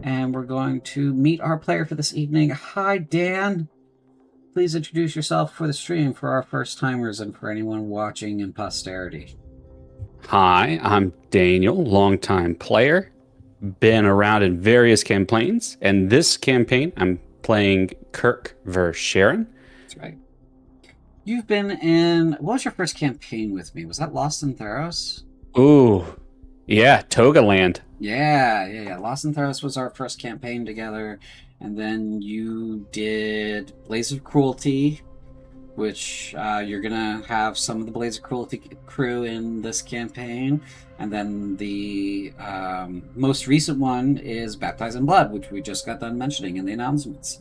and we're going to meet our player for this evening. Hi, Dan. Please introduce yourself for the stream for our first timers and for anyone watching in posterity. Hi, I'm Daniel, longtime player. Been around in various campaigns, and this campaign I'm playing Kirk versus Sharon. That's right. You've been in... What was your first campaign with me? Was that Lost in Theros? Ooh, yeah, Togaland. Yeah. Lost in Theros was our first campaign together. And then you did Blaze of Cruelty, which you're going to have some of the Blaze of Cruelty crew in this campaign. And then the most recent one is Baptized in Blood, which we just got done mentioning in the announcements.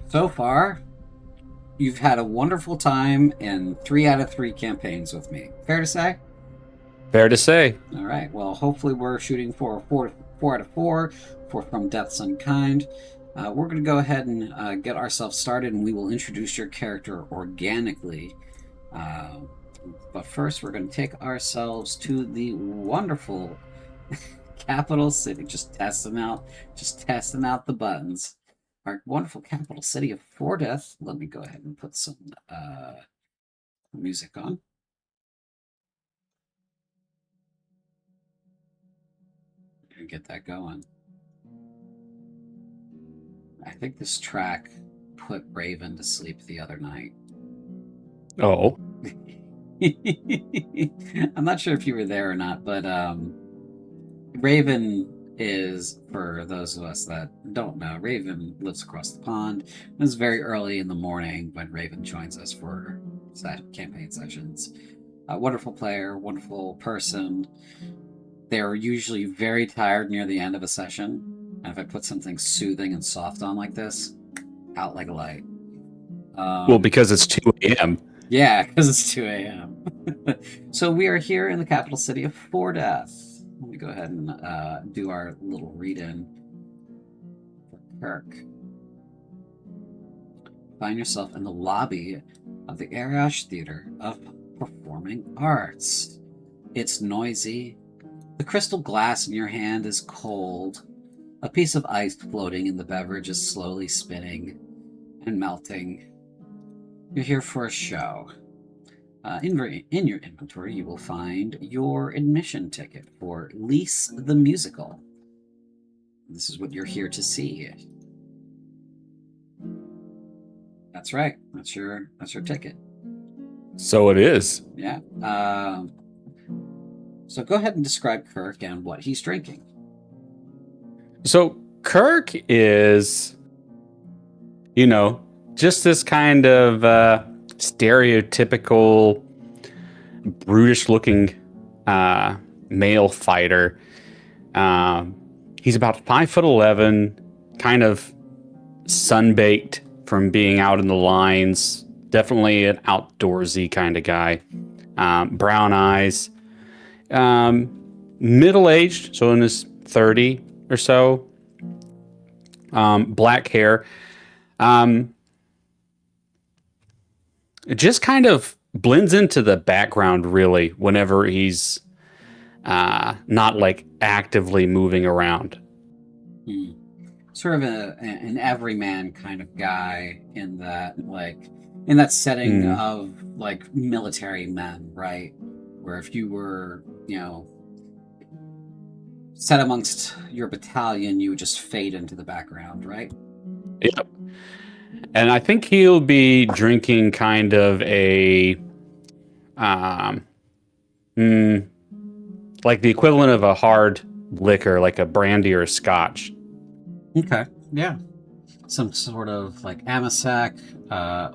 So far, you've had a wonderful time in 3 out of 3 campaigns with me. Fair to say? Fair to say. All right. Well, hopefully we're shooting for a 4 out of 4 for From Depths Unkind. We're going to go ahead and get ourselves started, and we will introduce your character organically. But first, we're going to take ourselves to the wonderful capital city. Just testing out the buttons. Our wonderful capital city of Fordeth. Let me go ahead and put some music on. And get that going. I think this track put Raven to sleep the other night. Oh. I'm not sure if you were there or not, but Raven is, for those of us that don't know, Raven lives across the pond. It's very early in the morning when Raven joins us for campaign sessions. A wonderful player, wonderful person. They're usually very tired near the end of a session. And if I put something soothing and soft on like this, out like a light. Well, because it's 2 a.m. Yeah, because it's 2 a.m. So we are here in the capital city of Fordeth. Let me go ahead and do our little read-in for Kirk. Find yourself in the lobby of the Ariash Theater of Performing Arts. It's noisy. The crystal glass in your hand is cold. A piece of ice floating in the beverage is slowly spinning and melting. You're here for a show. In your inventory, you will find your admission ticket for Lease the Musical. This is what you're here to see. That's right. That's your ticket. So it is. Yeah. So go ahead and describe Kirk and what he's drinking. So Kirk is, just this kind of stereotypical brutish-looking male fighter. He's about 5'11", kind of sunbaked from being out in the lines. Definitely an outdoorsy kind of guy. Brown eyes. Middle-aged, so in his 30 or so. Black hair. It just kind of blends into the background, really, whenever he's not like actively moving around. Sort of an everyman kind of guy in that setting of like military men, right? Where if you were, set amongst your battalion, you would just fade into the background, right? Yep. And I think he'll be drinking kind of a, like the equivalent of a hard liquor, like a brandy or a scotch. Okay, yeah. Some sort of like Amasac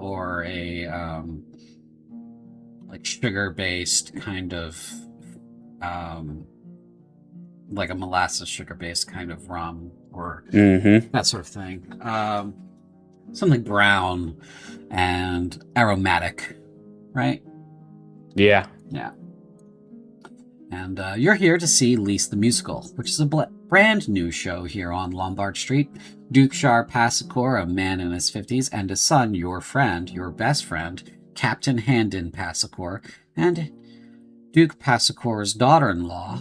or a like sugar-based kind of like a molasses sugar-based kind of rum or that sort of thing. Something brown and aromatic, right? Yeah. Yeah. And you're here to see Lease the Musical, which is a brand new show here on Lombard Street. Duke Shar Passacor, a man in his 50s, and his son, your friend, your best friend, Captain Handon Passacor, and Duke Passacor's daughter-in-law,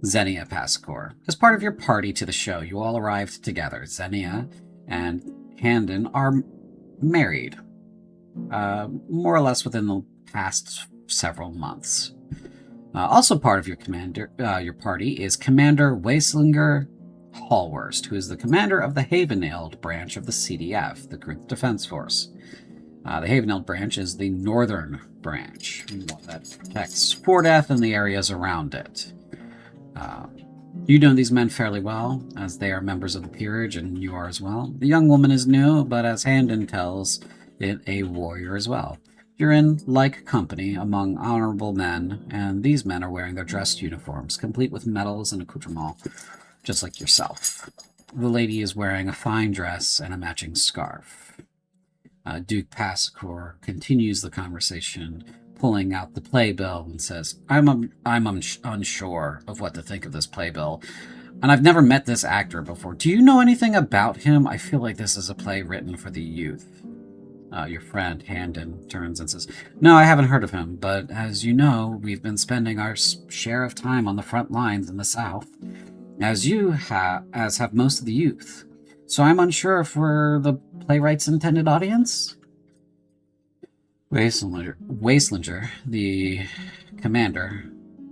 Xenia Pascor. As part of your party to the show, you all arrived together. Xenia and Handon are married, more or less within the past several months. Also part of your party is Commander Waislinger Hallworst, who is the commander of the Haveneld branch of the CDF, the Group Defense Force. The Haveneld branch is the northern branch, that protects Fordeath and the areas around it. You know these men fairly well, as they are members of the peerage, and you are as well. The young woman is new, but as Handon tells it, a warrior as well. You're in like company among honorable men, and these men are wearing their dress uniforms, complete with medals and accoutrements, just like yourself. The lady is wearing a fine dress and a matching scarf. Duke Pascor continues the conversation, pulling out the playbill, and says, I'm unsure of what to think of this playbill, and I've never met this actor before. Do you know anything about him? I feel like this is a play written for the youth. Your friend, Handon, turns and says, No, I haven't heard of him, but as you know, we've been spending our share of time on the front lines in the South, as have most of the youth. So I'm unsure if we're the playwright's intended audience? Waislinger, the commander,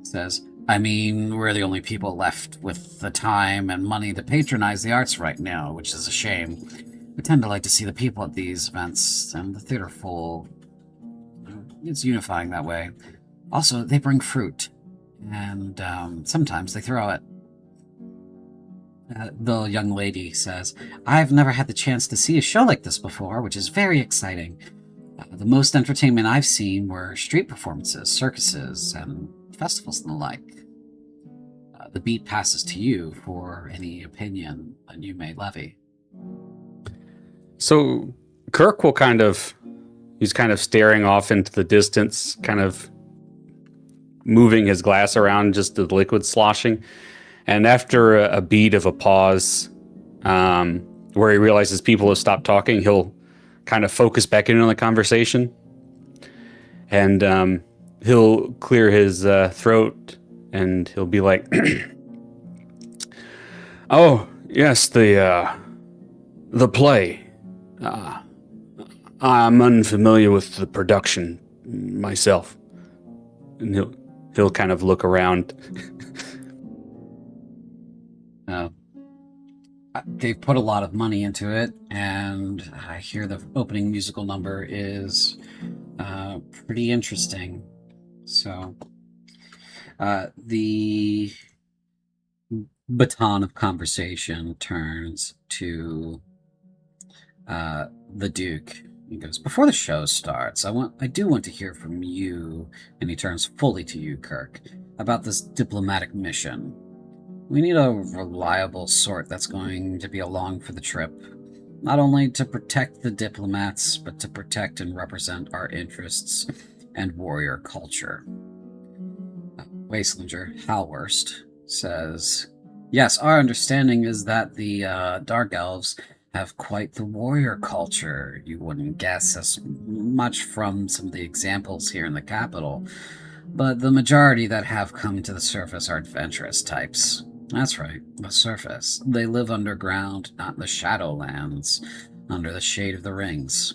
says, I mean, we're the only people left with the time and money to patronize the arts right now, which is a shame. We tend to like to see the people at these events, and the theater full. It's unifying that way. Also, they bring fruit, and sometimes they throw it. The young lady says, I've never had the chance to see a show like this before, which is very exciting. The most entertainment I've seen were street performances, circuses, and festivals and the like. The beat passes to you for any opinion that you may levy. So Kirk will he's kind of staring off into the distance, kind of moving his glass around, just the liquid sloshing. And after a beat of a pause, where he realizes people have stopped talking, he'll kind of focus back in on the conversation. And he'll clear his throat, and he'll be like, Oh, yes, the play. I'm unfamiliar with the production myself. And he'll kind of look around. They've put a lot of money into it, and I hear the opening musical number is pretty interesting. So the baton of conversation turns to the Duke. He goes, Before the show starts, I do want to hear from you, and he turns fully to you, Kirk, about this diplomatic mission. We need a reliable sort that's going to be along for the trip, not only to protect the diplomats, but to protect and represent our interests and warrior culture. Waislinger Hallworst says, Yes, our understanding is that the Dark Elves have quite the warrior culture. You wouldn't guess as much from some of the examples here in the capital, but the majority that have come to the surface are adventurous types. That's right, the surface. They live underground, not in the Shadowlands, under the shade of the rings.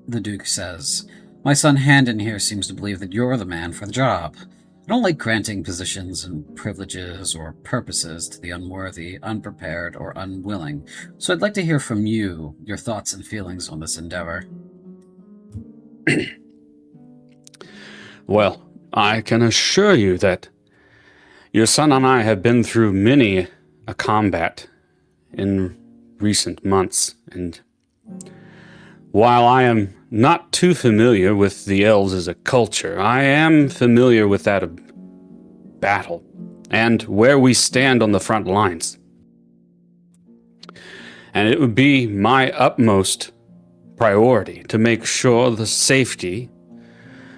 The Duke says, My son Handon here seems to believe that you're the man for the job. I don't like granting positions and privileges or purposes to the unworthy, unprepared, or unwilling, so I'd like to hear from you, your thoughts and feelings on this endeavor. Well, I can assure you that your son and I have been through many a combat in recent months, and while I am not too familiar with the elves as a culture, I am familiar with that of battle and where we stand on the front lines. And it would be my utmost priority to make sure the safety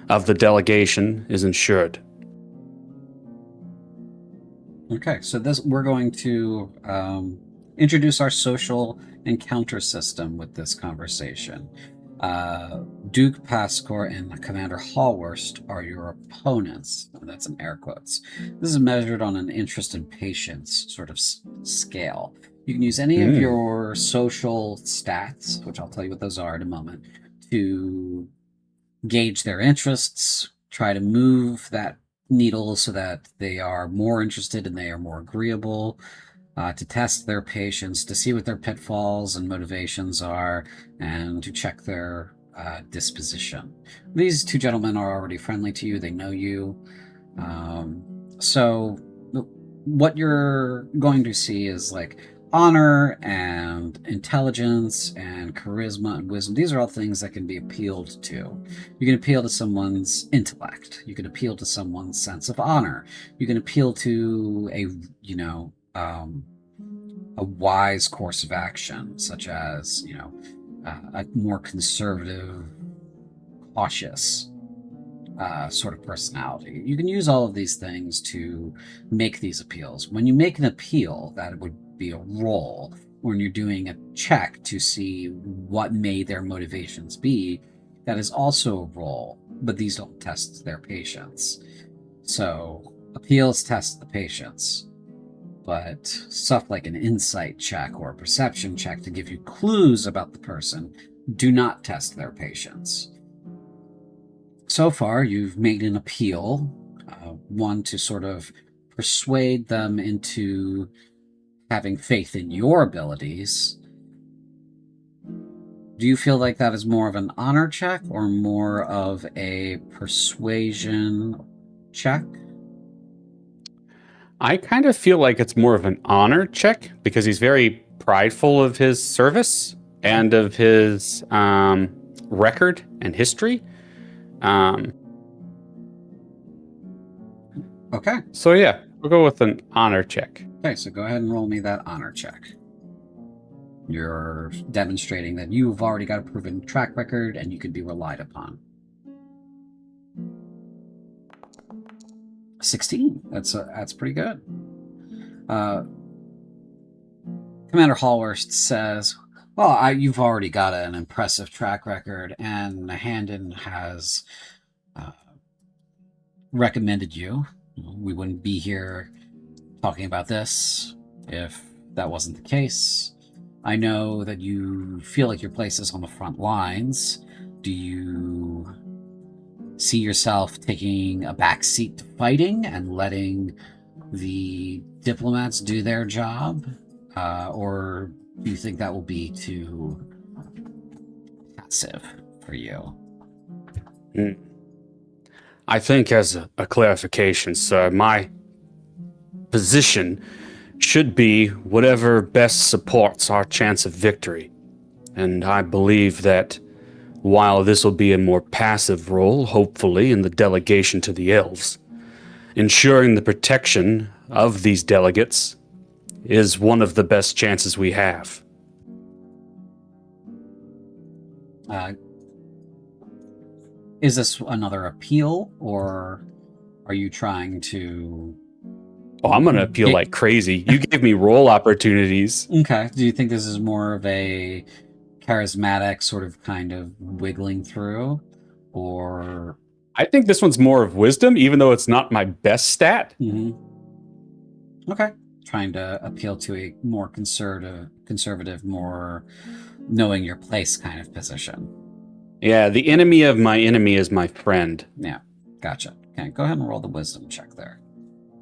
of the delegation is ensured. Okay, so we're going to introduce our social encounter system with this conversation. Duke Pascore and Commander Hallworst are your opponents. And that's in air quotes. This is measured on an interest and patience sort of scale. You can use any of your social stats, which I'll tell you what those are in a moment, to gauge their interests, try to move that needle so that they are more interested and they are more agreeable, to test their patience, to see what their pitfalls and motivations are, and to check their disposition. These two gentlemen are already friendly to you, they know you. So what you're going to see is like honor and intelligence and charisma and wisdom. These are all things that can be appealed to. You can appeal to someone's intellect. You can appeal to someone's sense of honor. You can appeal to a wise course of action, such as, a more conservative, cautious sort of personality. You can use all of these things to make these appeals. When you make an appeal, that would be a roll. When you're doing a check to see what may their motivations be, that is also a roll, but these don't test their patience. So appeals test the patience, but stuff like an insight check or a perception check to give you clues about the person do not test their patience. So far, you've made an appeal, one to sort of persuade them into having faith in your abilities. Do you feel like that is more of an honor check or more of a persuasion check? I kind of feel like it's more of an honor check because he's very prideful of his service and of his record and history. Okay. So yeah, we'll go with an honor check. Okay, so go ahead and roll me that honor check. You're demonstrating that you've already got a proven track record and you can be relied upon. 16. That's pretty good. Commander Hallworst says, well, you've already got an impressive track record, and Handon has recommended you. We wouldn't be here talking about this if that wasn't the case. I know that you feel like your place is on the front lines. Do you see yourself taking a back seat to fighting and letting the diplomats do their job? Or do you think that will be too passive for you? I think, as a clarification, sir, my position should be whatever best supports our chance of victory. And I believe that while this will be a more passive role, hopefully, in the delegation to the elves, ensuring the protection of these delegates is one of the best chances we have. Is this another appeal, or are you trying to... Oh, I'm going to appeal like crazy. You gave me role opportunities. Okay. Do you think this is more of a charismatic sort of kind of wiggling through, or... I think this one's more of wisdom, even though it's not my best stat. Mm-hmm. Okay. Trying to appeal to a more conservative, more knowing your place kind of position. Yeah, the enemy of my enemy is my friend. Yeah, gotcha. Okay, go ahead and roll the wisdom check there.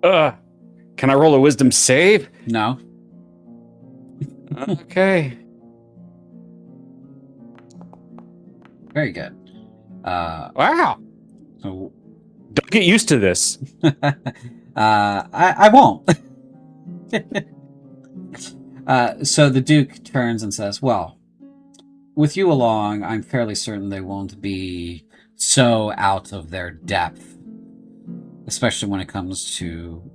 Can I roll a wisdom save? No. Okay. Very good. Wow. So, don't get used to this. I won't. So the Duke turns and says, well, with you along, I'm fairly certain they won't be so out of their depth, especially when it comes to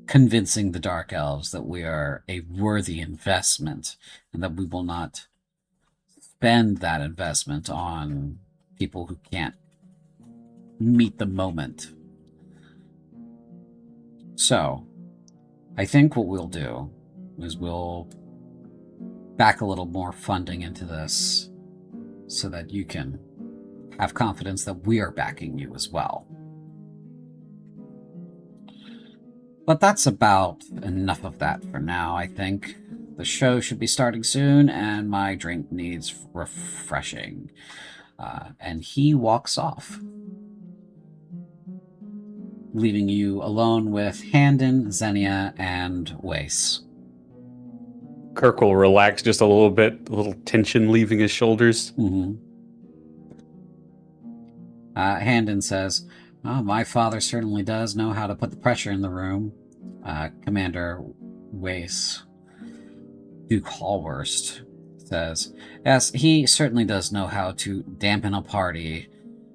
convincing the Dark Elves that we are a worthy investment and that we will not spend that investment on people who can't meet the moment. So, I think what we'll do is we'll back a little more funding into this so that you can have confidence that we are backing you as well. But that's about enough of that for now, I think. The show should be starting soon, and my drink needs refreshing. And he walks off, leaving you alone with Handon, Xenia, and Wace. Kirk will relax just a little bit, a little tension leaving his shoulders. Mm-hmm. Handon says, "Oh, my father certainly does know how to put the pressure in the room." Commander Wace, Duke Hallworst, says, "Yes, he certainly does know how to dampen a party.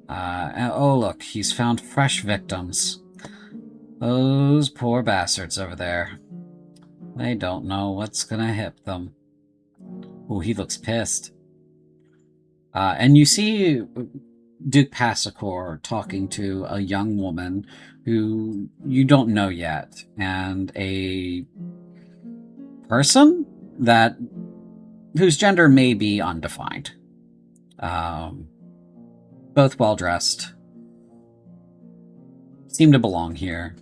Oh, look, he's found fresh victims. Those poor bastards over there. They don't know what's gonna hit them." Oh, he looks pissed. And you see Duke Passacor talking to a young woman who you don't know yet, and a person that whose gender may be undefined. Both well dressed, seem to belong here,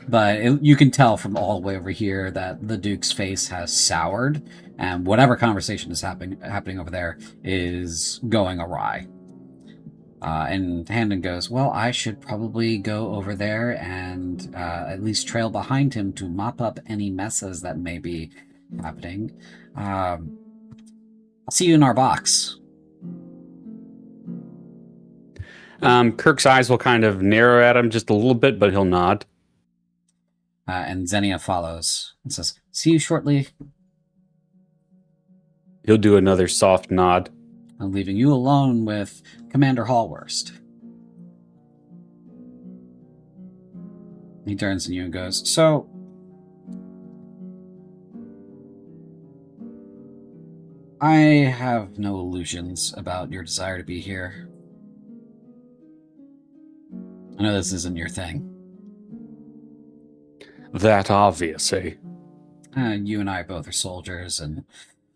but you can tell from all the way over here that the Duke's face has soured, and whatever conversation is happening over there is going awry. And Handon goes, "Well, I should probably go over there and at least trail behind him to mop up any messes that may be happening. I'll see you in our box." Kirk's eyes will kind of narrow at him just a little bit, but he'll nod. And Xenia follows and says, "See you shortly." He'll do another soft nod. And leaving you alone with Commander Hallworst. He turns to you and goes, "So, I have no illusions about your desire to be here. I know this isn't your thing. That obviously. You and I both are soldiers, and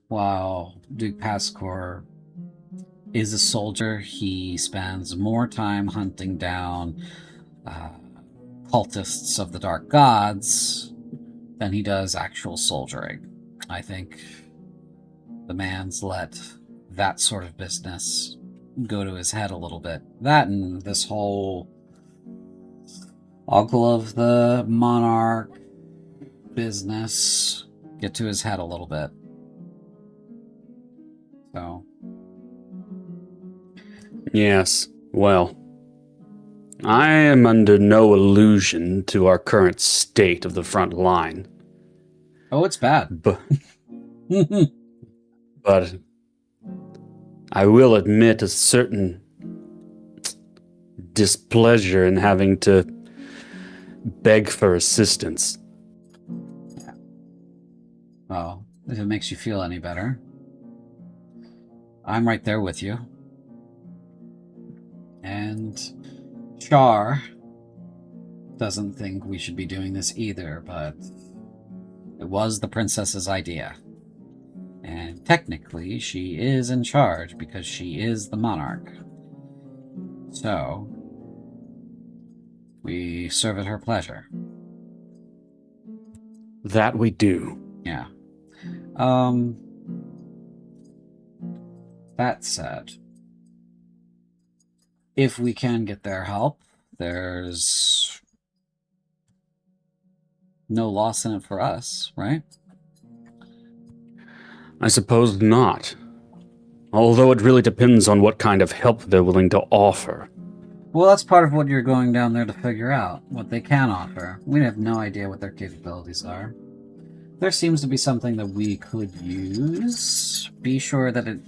while Duke Pascor is a soldier, he spends more time hunting down cultists of the Dark Gods than he does actual soldiering. I think the man's let that sort of business go to his head a little bit. That and this whole Uncle of the Monarch business get to his head a little bit. So... Yes, well, I am under no illusion to our current state of the front line. Oh, it's bad. But I will admit a certain displeasure in having to beg for assistance. Yeah. Well, if it makes you feel any better, I'm right there with you. And Char doesn't think we should be doing this either, but it was the princess's idea. And technically, she is in charge because she is the monarch. So, we serve at her pleasure. That we do. Yeah. That said, if we can get their help, there's no loss in it for us, right? I suppose not. Although it really depends on what kind of help they're willing to offer. Well, that's part of what you're going down there to figure out, what they can offer. We have no idea what their capabilities are. There seems to be something that we could use. Be sure that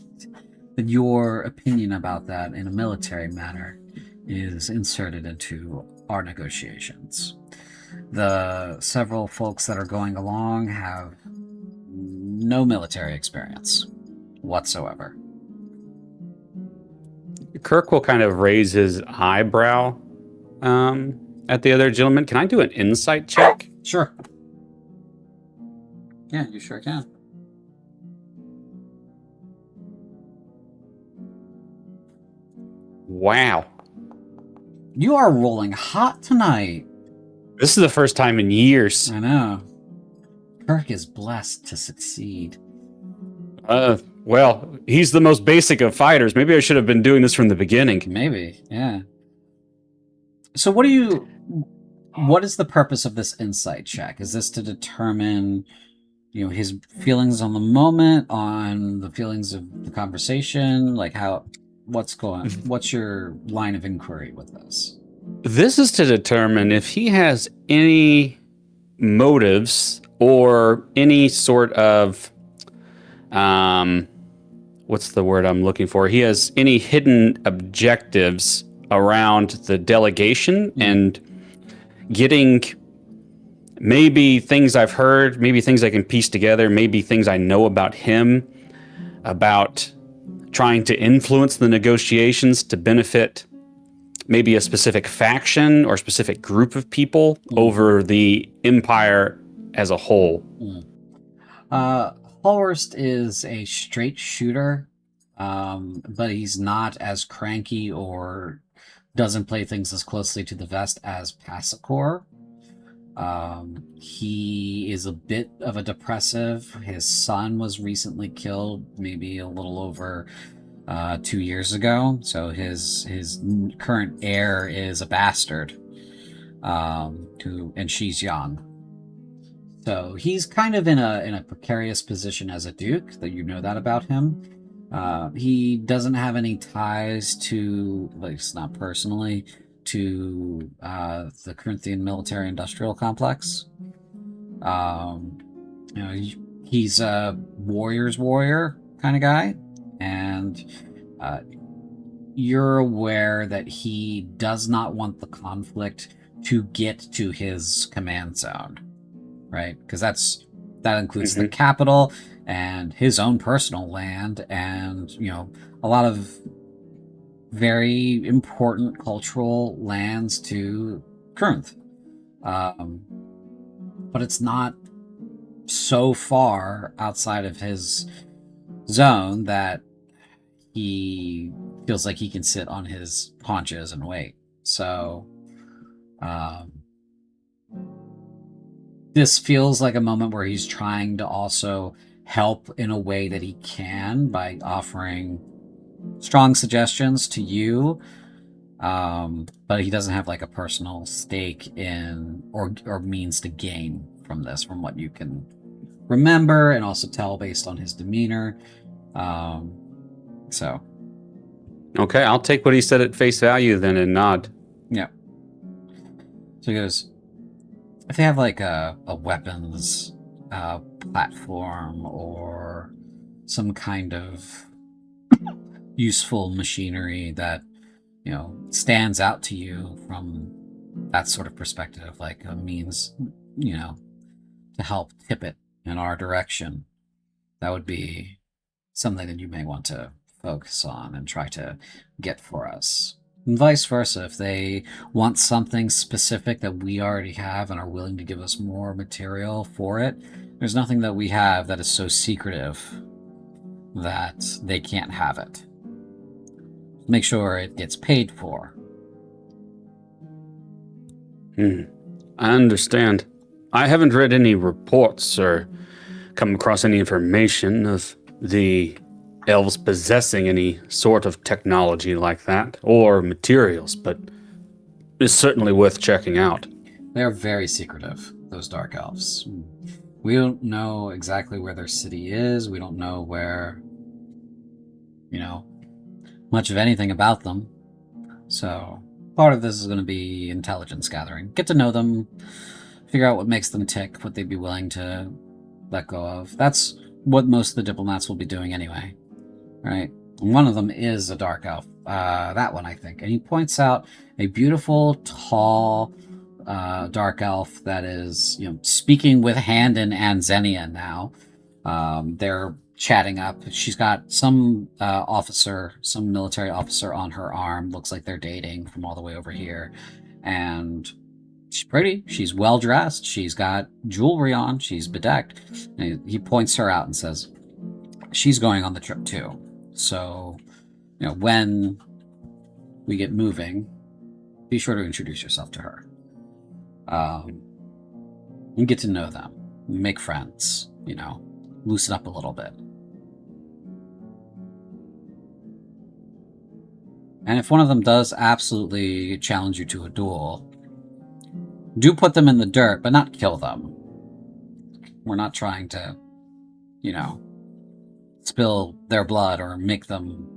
your opinion about that in a military manner is inserted into our negotiations. The several folks that are going along have no military experience whatsoever. Kirk will kind of raise his eyebrow at the other gentleman. Can I do an insight check? Sure. Yeah, you sure can. Wow. You are rolling hot tonight. This is the first time in years. I know. Kirk is blessed to succeed. Well, he's the most basic of fighters. Maybe I should have been doing this from the beginning. Maybe, yeah. So what is the purpose of this insight check? Is this to determine, his feelings on the moment, on the feelings of the conversation? Like what's your line of inquiry with this? This is to determine if he has any motives or any sort of what's the word I'm looking for? He has any hidden objectives around the delegation and getting maybe things I've heard, maybe things I can piece together, maybe things I know about him, about trying to influence the negotiations to benefit maybe a specific faction or specific group of people over the empire as a whole. Hallworst is a straight shooter, but he's not as cranky or doesn't play things as closely to the vest as Passacor. He is a bit of a depressive. His son was recently killed, maybe a little over 2 years ago. So his current heir is a bastard, and she's young. So he's kind of in a precarious position as a duke, that that about him. He doesn't have any ties to, at least not personally, to the Corinthian military-industrial complex. He's a warrior's warrior kind of guy, and you're aware that he does not want the conflict to get to his command zone, right? Because that includes the capital and his own personal land, and a lot of very important cultural lands to Corinth. But it's not so far outside of his zone that he feels like he can sit on his haunches and wait. So this feels like a moment where he's trying to also help in a way that he can by offering strong suggestions to you, but he doesn't have like a personal stake in or means to gain from this, from what you can remember and also tell based on his demeanor. So okay, I'll take what he said at face value then and nod. Yeah. So he goes, if they have like a weapons platform or some kind of useful machinery that stands out to you from that sort of perspective, like a means to help tip it in our direction, that would be something that you may want to focus on and try to get for us. And vice versa, if they want something specific that we already have and are willing to give us more material for it, there's nothing that we have that is so secretive that they can't have it. Make sure it gets paid for. I understand. I haven't read any reports or come across any information of the elves possessing any sort of technology like that, or materials, but it's certainly worth checking out. They're very secretive, those dark elves. We don't know exactly where their city is. We don't know where, much of anything about them. So part of this is going to be intelligence gathering. Get to know them, figure out what makes them tick, what they'd be willing to let go of. That's what most of the diplomats will be doing anyway, right? And one of them is a dark elf. That one, I think. And he points out a beautiful, tall, dark elf that is, speaking with Hand and Anzenia now. They're chatting up. She's got some military officer on her arm. Looks like they're dating from all the way over here. And she's pretty. She's well dressed. She's got jewelry on. She's bedecked. And he points her out and says, she's going on the trip too. So, when we get moving, be sure to introduce yourself to her. And get to know them. Make friends, loosen up a little bit. And if one of them does absolutely challenge you to a duel, do put them in the dirt, but not kill them. We're not trying to, spill their blood or make them,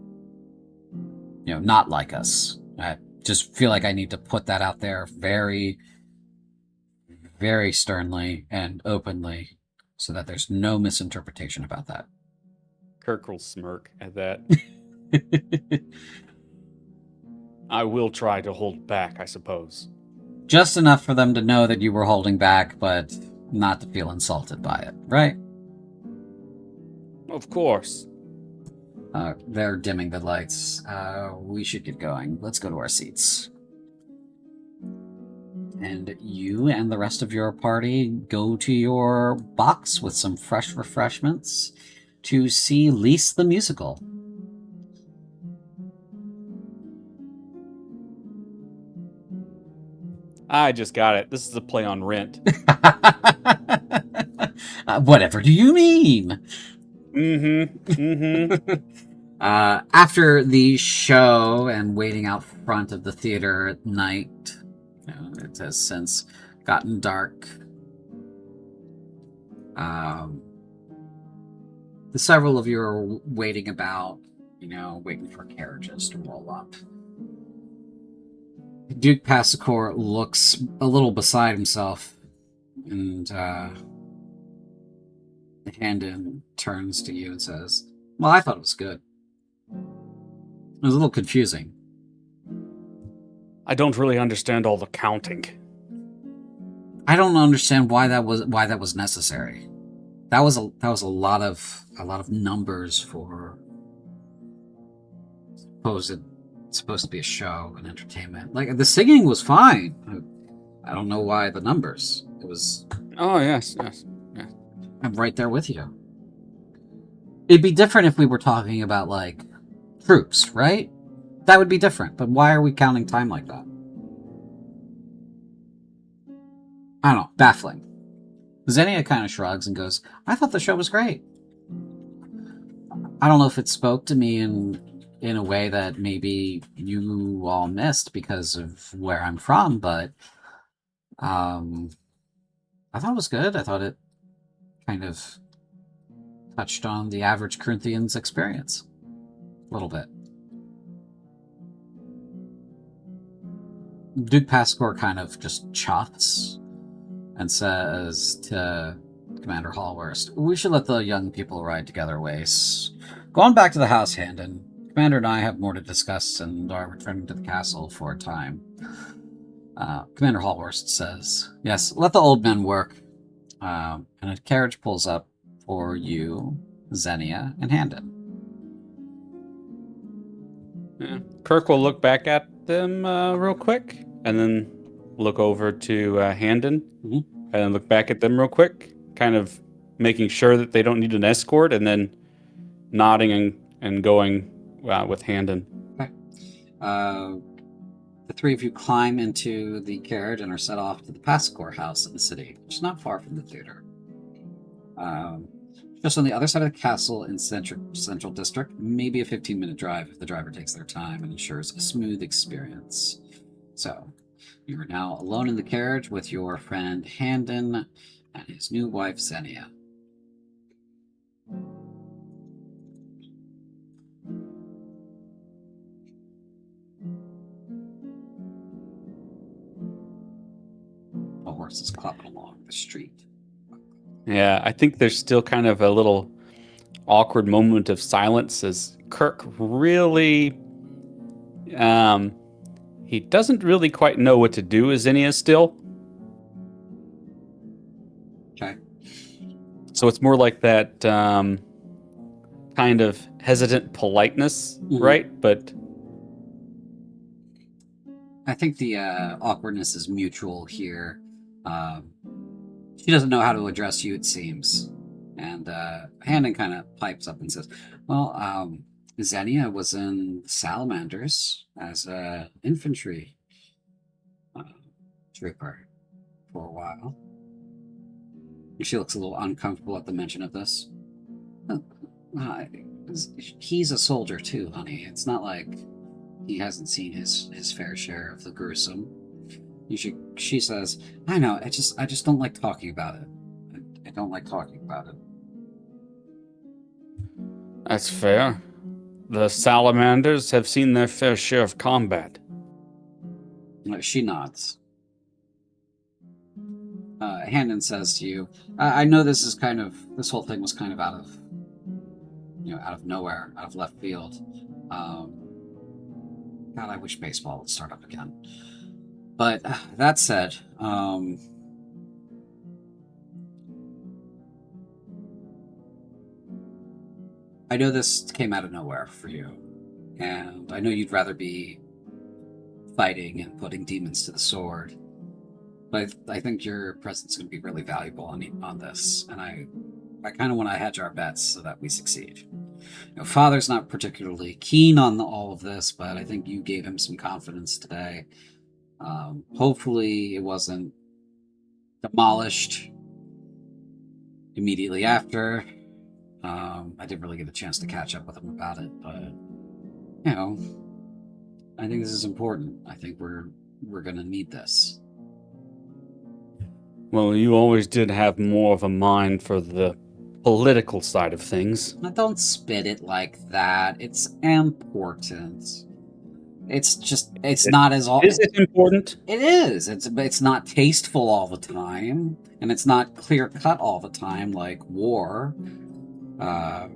not like us. I just feel like I need to put that out there very, very sternly and openly so that there's no misinterpretation about that. Kirk will smirk at that. I will try to hold back, I suppose. Just enough for them to know that you were holding back, but not to feel insulted by it, right? Of course. They're dimming the lights. We should get going. Let's go to our seats. And you and the rest of your party go to your box with some fresh refreshments to see Lise the Musical. I just got it. This is a play on Rent. Whatever do you mean? After the show and waiting out front of the theater at night, it has since gotten dark. The several of you are waiting about, waiting for carriages to roll up. Duke Passacor looks a little beside himself, and Handon turns to you and says, "Well, I thought it was good. It was a little confusing." I don't really understand all the counting. I don't understand why that was necessary. That was a lot of numbers for supposed to be a show and entertainment. Like, the singing was fine. I don't know why the numbers. It was. Oh yes. I'm right there with you. It'd be different if we were talking about like troops, right? That would be different. But why are we counting time like that? I don't know. Baffling. Xenia kind of shrugs and goes, "I thought the show was great." I don't know if it spoke to me in a way that maybe you all missed because of where I'm from, but I thought it was good. I thought it kind of touched on the average Corinthian's experience a little bit. Duke Passacor kind of just chuffs and says to Commander Hallworst, "We should let the young people ride together ways. Go on back to the house, Handon. Commander and I have more to discuss and are returning to the castle for a time." Commander Hallworst says, "Yes, let the old men work." And a carriage pulls up for you, Xenia, and Handon. Yeah. Kirk will look back at them real quick, and then look over to Handon, and then look back at them real quick, kind of making sure that they don't need an escort, and then nodding and going with Handon. Okay. The three of you climb into the carriage and are set off to the Passacor house in the city, which is not far from the theater. Just on the other side of the castle in Central District, maybe a 15-minute drive if the driver takes their time and ensures a smooth experience. So, you are now alone in the carriage with your friend Handon and his new wife Xenia. A horse is clopping along the street. Yeah, I think there's still kind of a little awkward moment of silence as Kirk really, he doesn't really quite know what to do as Xenia still. Okay. So it's more like that kind of hesitant politeness, right? But I think the awkwardness is mutual here. She doesn't know how to address you, it seems. And Handon kind of pipes up and says, "Well, Xenia was in Salamanders as a infantry uh, trooper for a while. She looks a little uncomfortable at the mention of this. Uh, he's a soldier too, honey. It's not like he hasn't seen his fair share of the gruesome. She says, I know, I just don't like talking about it. I don't like talking about it. That's fair. The salamanders have seen their fair share of combat. She nods. Handon says to you, I know this whole thing was kind of out of nowhere, out of left field. God, I wish baseball would start up again. But that said, I know this came out of nowhere for you, and I know you'd rather be fighting and putting demons to the sword. But I think your presence is going to be really valuable on this, and I kind of want to hedge our bets so that we succeed. Father's not particularly keen on all of this, but I think you gave him some confidence today. Hopefully, it wasn't demolished immediately after. I didn't really get a chance to catch up with him about it, but I think this is important. I think we're going to need this. Well, you always did have more of a mind for the political side of things. Now, don't spit it like that. It's important. It's not as all. Is it important? It is. It's not tasteful all the time, and it's not clear cut all the time like war. But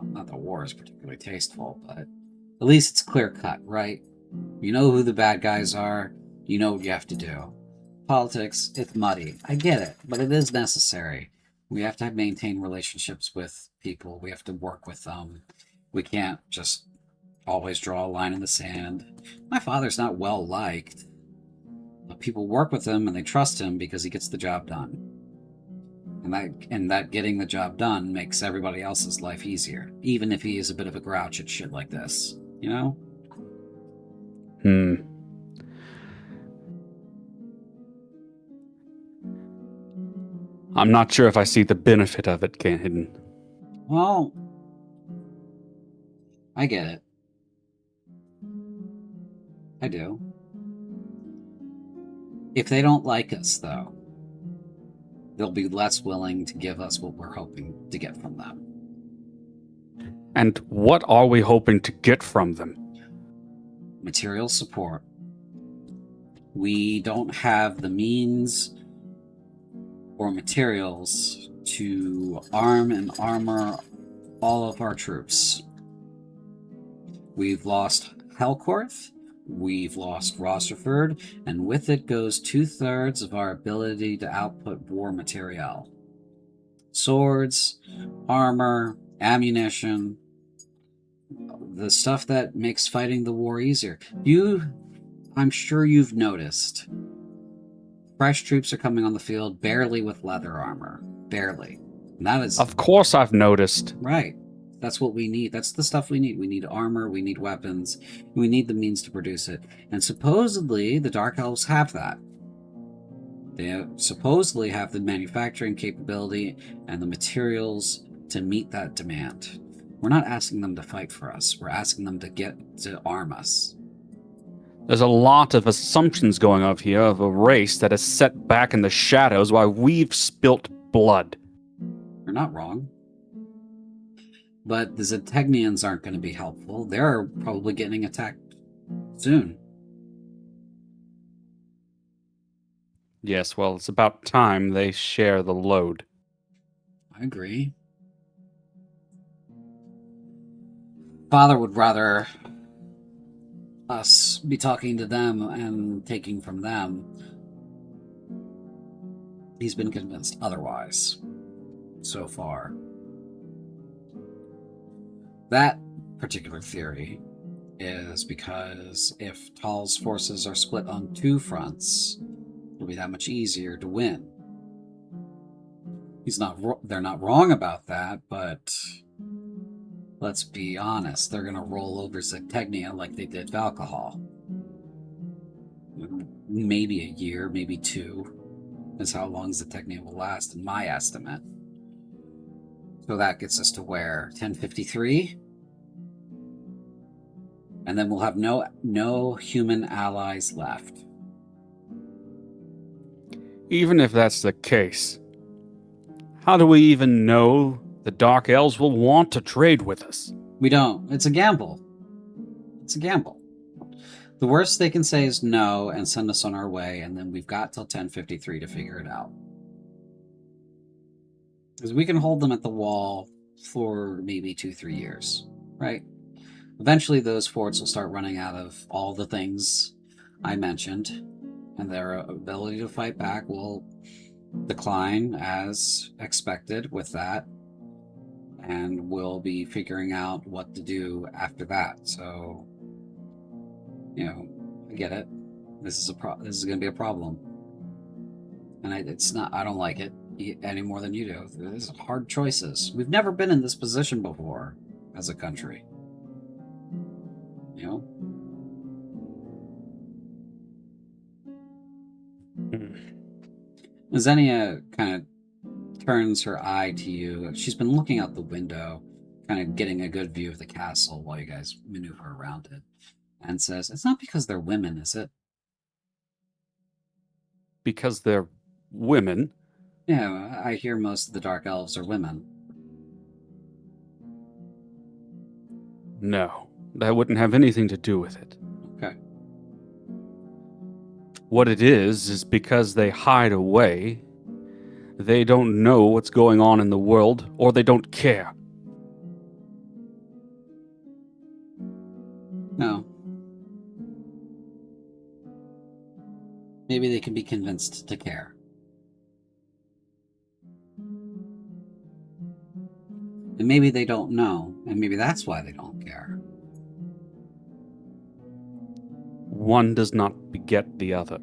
not that war is particularly tasteful, but at least it's clear cut, right? You know who the bad guys are. You know what you have to do. Politics, it's muddy. I get it, but it is necessary. We have to maintain relationships with people. We have to work with them. We can't just always draw a line in the sand. My father's not well liked, but people work with him and they trust him because he gets the job done. And that getting the job done makes everybody else's life easier, even if he is a bit of a grouch at shit like this, you know? I'm not sure if I see the benefit of it, Hidden. Well, I get it. I do. If they don't like us, though, they'll be less willing to give us what we're hoping to get from them. And what are we hoping to get from them? Material support. We don't have the means or materials to arm and armor all of our troops. We've lost Helcorth, we've lost Rosserford, and with it goes 2/3 of our ability to output war material. Swords, armor, ammunition, the stuff that makes fighting the war easier. I'm sure you've noticed, fresh troops are coming on the field barely with leather armor. Barely. And that is... Of course I've noticed. Right. That's what we need. That's the stuff we need. We need armor, we need weapons, we need the means to produce it. And supposedly, the Dark Elves have that. They supposedly have the manufacturing capability and the materials to meet that demand. We're not asking them to fight for us. We're asking them to arm us. There's a lot of assumptions going on here of a race that is set back in the shadows while we've spilt blood. You're not wrong. But the Zetegnians aren't going to be helpful. They're probably getting attacked soon. Yes, well, it's about time they share the load. I agree. Father would rather us be talking to them and taking from them. He's been convinced otherwise so far. That particular theory is because if Tal's forces are split on two fronts, it'll be that much easier to win. They're not wrong about that, but let's be honest. They're gonna roll over Zectegnia like they did Valcahol. Maybe a year, maybe 2 is how long Zectegnia will last, in my estimate. So that gets us to where? 1053? And then we'll have no human allies left. Even if that's the case, how do we even know the Dark Elves will want to trade with us? We don't. It's a gamble. It's a gamble. The worst they can say is no and send us on our way, and then we've got till 1053 to figure it out. Because we can hold them at the wall for maybe 2-3 years, right? Eventually, those forts will start running out of all the things I mentioned, and their ability to fight back will decline as expected with that, and we'll be figuring out what to do after that. So, I get it. This is going to be a problem, and it's not. I don't like it any more than you do. There's hard choices. We've never been in this position before as a country. Xenia kind of turns her eye to you. She's been looking out the window, kind of getting a good view of the castle while you guys maneuver around it, and says, "It's not because they're women, is it?" Because they're women? Yeah, I hear most of the Dark Elves are women. No, that wouldn't have anything to do with it. Okay. What it is because they hide away. They don't know what's going on in the world, or they don't care. No. Maybe they can be convinced to care. And maybe they don't know, and maybe that's why they don't care. One does not beget the other.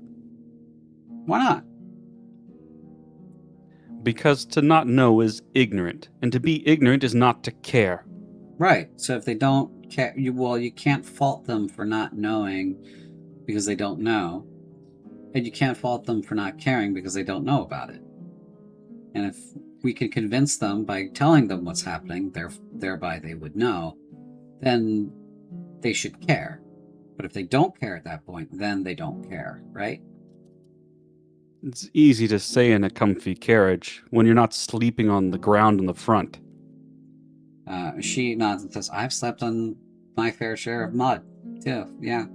Why not? Because to not know is ignorant, and to be ignorant is not to care. Right. So if they don't care, you can't fault them for not knowing because they don't know, and you can't fault them for not caring because they don't know about it. And if we can convince them by telling them what's happening, thereby they would know, then they should care. But if they don't care at that point, then they don't care, right? It's easy to say in a comfy carriage when you're not sleeping on the ground in the front. She nods and says, "I've slept on my fair share of mud, too, yeah."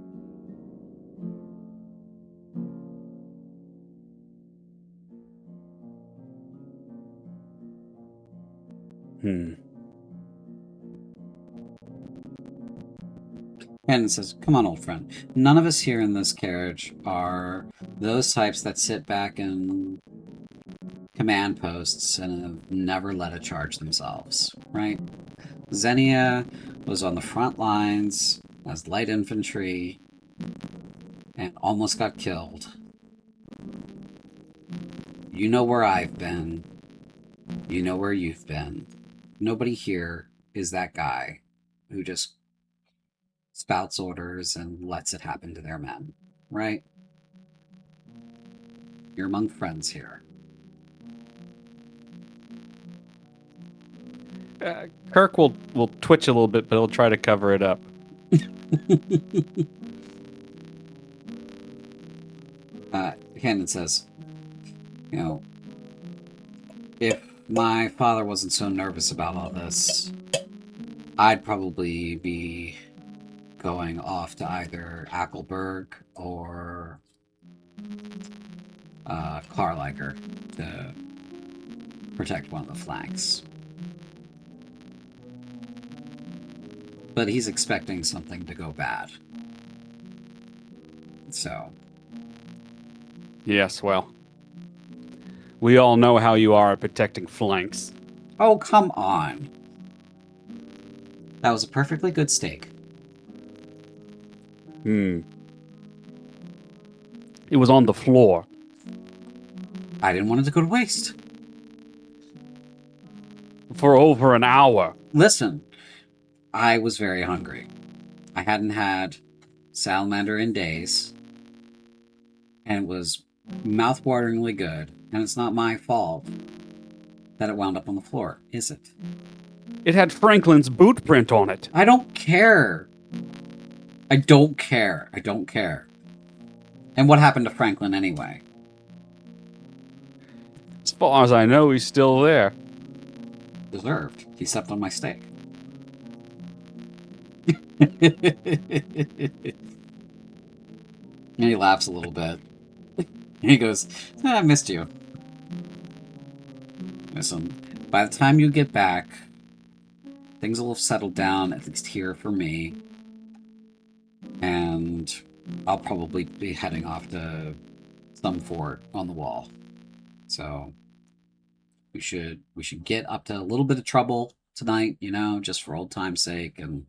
And says, "Come on, old friend. None of us here in this carriage are those types that sit back in command posts and have never led a charge themselves, right? Xenia was on the front lines as light infantry and almost got killed. You know where I've been. You know where you've been. Nobody here is that guy who just spouts orders and lets it happen to their men, right? You're among friends here." Kirk will twitch a little bit, but he'll try to cover it up. Hannon says, if my father wasn't so nervous about all this, I'd probably be going off to either Ackelberg or Karl to protect one of the flanks. But he's expecting something to go bad. So. Yes, well. We all know how you are at protecting flanks. Oh, come on. That was a perfectly good steak. It was on the floor. I didn't want it to go to waste. for over an hour. Listen, I was very hungry. I hadn't had salamander in days, and it was mouth-wateringly good, and it's not my fault that it wound up on the floor, is it? It had Franklin's boot print on it. I don't care. I don't care. I don't care. And what happened to Franklin anyway? As far as I know, he's still there. Deserved. He stepped on my steak. And he laughs a little bit. And he goes, I missed you. Listen, by the time you get back, things will have settled down, at least here for me. And I'll probably be heading off to some fort on the wall. So we should get up to a little bit of trouble tonight, you know, just for old time's sake, and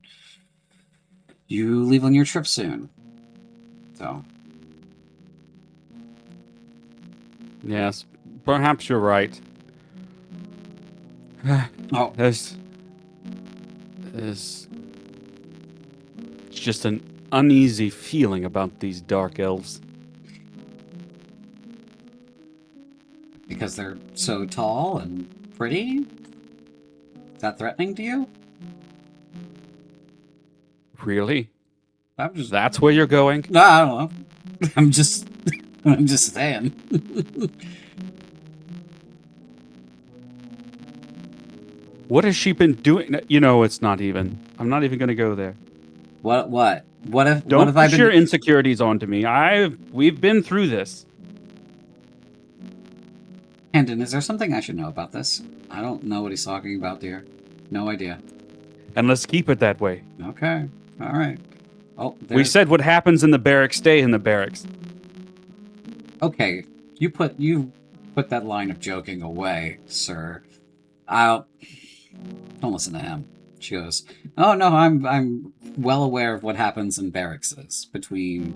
you leave on your trip soon. So Yes, perhaps you're right. oh, There's just an uneasy feeling about these dark elves. because they're so tall and pretty? Is that threatening to you? Really? I'm just That's where you're going? No, I don't know. I'm just saying. What has she been doing? You know, it's not even. I'm not even going to go there. What if Don't what have I push your been insecurities onto me. We've been through this. Hendon, is there something I should know about this? I don't know what he's talking about, dear. No idea. And let's keep it that way. Okay. All right. Oh, We said what happens in the barracks, stay in the barracks. Okay. You put that line of joking away, sir. Don't listen to him. She goes, "Oh no, I'm well aware of what happens in barracks between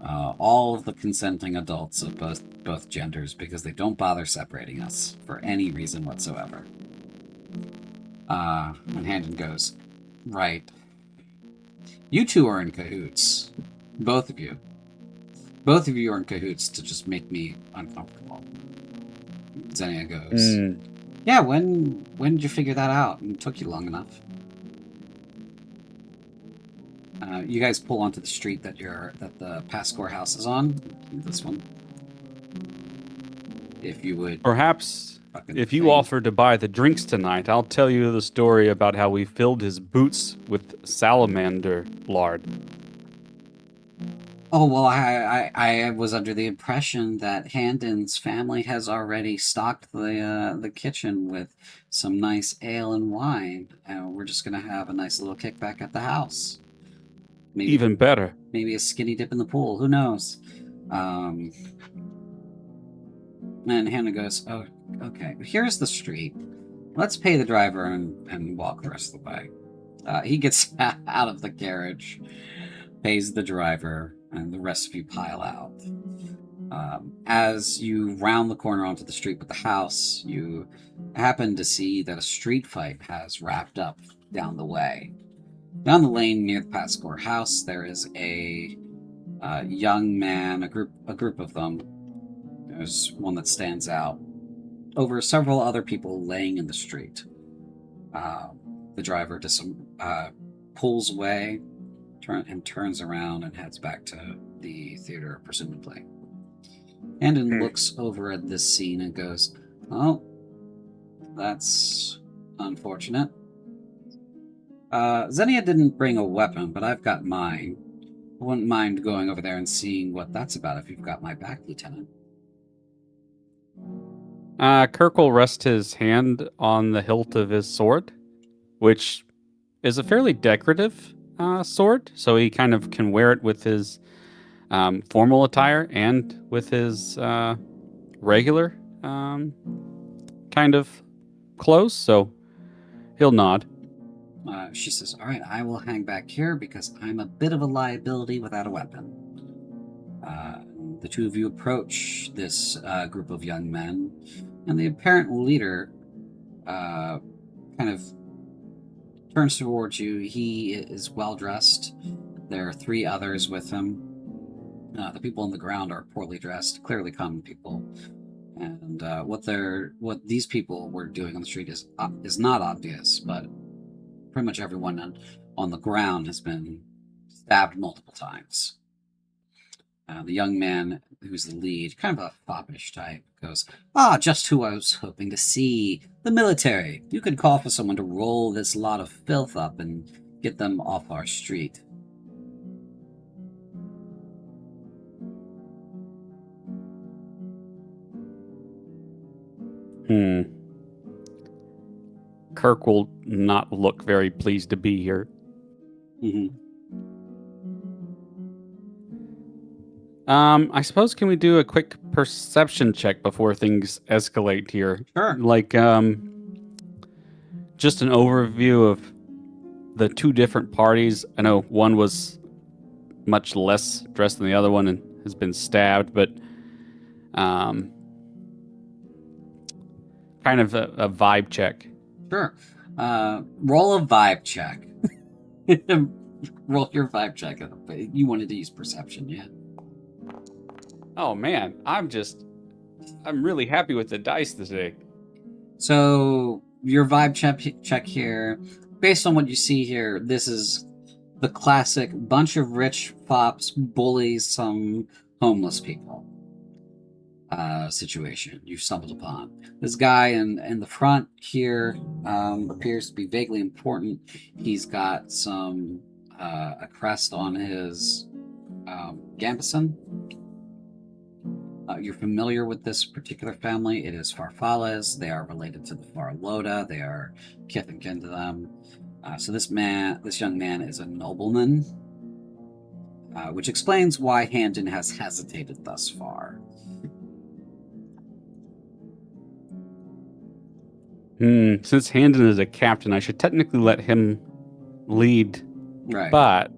all of the consenting adults of both genders because they don't bother separating us for any reason whatsoever." And Handon goes, "Right. You two are in cahoots. Both of you. Both of you are in cahoots to just make me uncomfortable." Xenia goes, "Yeah, when did you figure that out? It took you long enough." You guys pull onto the street that the Pascore house is on. This one. If you would. Perhaps if you thing. offer to buy the drinks tonight, I'll tell you the story about how we filled his boots with salamander lard. Oh, well, I was under the impression that Handon's family has already stocked the kitchen with some nice ale and wine, and we're just going to have a nice little kickback at the house. Maybe, Even better. Maybe a skinny dip in the pool. Who knows? And Hannah goes, "Oh, okay. Here's the street. Let's pay the driver and walk the rest of the way." He gets out of the carriage, pays the driver, and the rest of you pile out. As you round the corner onto the street with the house, you happen to see that a street fight has wrapped up down the way. Down the lane near the Pascore house, there is a young man, a group of them. There's one that stands out over several other people laying in the street. The driver pulls away and turns around and heads back to the theater, presumably. Andon looks over at this scene and goes, "Oh, that's unfortunate. Xenia didn't bring a weapon, but I've got mine. I wouldn't mind going over there and seeing what that's about if you've got my back, Lieutenant." Kirk will rest his hand on the hilt of his sword, which is a fairly decorative sword, so he kind of can wear it with his formal attire and with his regular kind of clothes, so he'll nod. She says, "All right, I will hang back here because I'm a bit of a liability without a weapon." The two of you approach this group of young men, and the apparent leader kind kind of turns towards you. He is well dressed. There are 3 others with him. The people on the ground are poorly dressed, clearly common people. And what these people were doing on the street is not obvious, but pretty much everyone on the ground has been stabbed multiple times. The young man who's the lead, kind of a foppish type, goes, just who I was hoping to see. The military. You could call for someone to roll this lot of filth up and get them off our street. Kirk will not look very pleased to be here. Mm-hmm. I suppose, can we do a quick perception check before things escalate here? Sure. Like, just an overview of the 2 different parties. I know one was much less dressed than the other one and has been stabbed, but kind of a vibe check. Sure. Roll a vibe check. Roll your vibe check. You wanted to use perception, yeah. Oh man, I'm really happy with the dice today. So your vibe check here, based on what you see here, this is the classic bunch of rich fops bullies some homeless people situation you've stumbled upon. This guy in the front here appears to be vaguely important. He's got a crest on his gambeson. You're familiar with this particular family. It is Farfallas. They are related to the Farloda. They are kith and kin to them. So this young man is a nobleman, which explains why Handon has hesitated thus far. Since Handon is a captain, I should technically let him lead. Right. But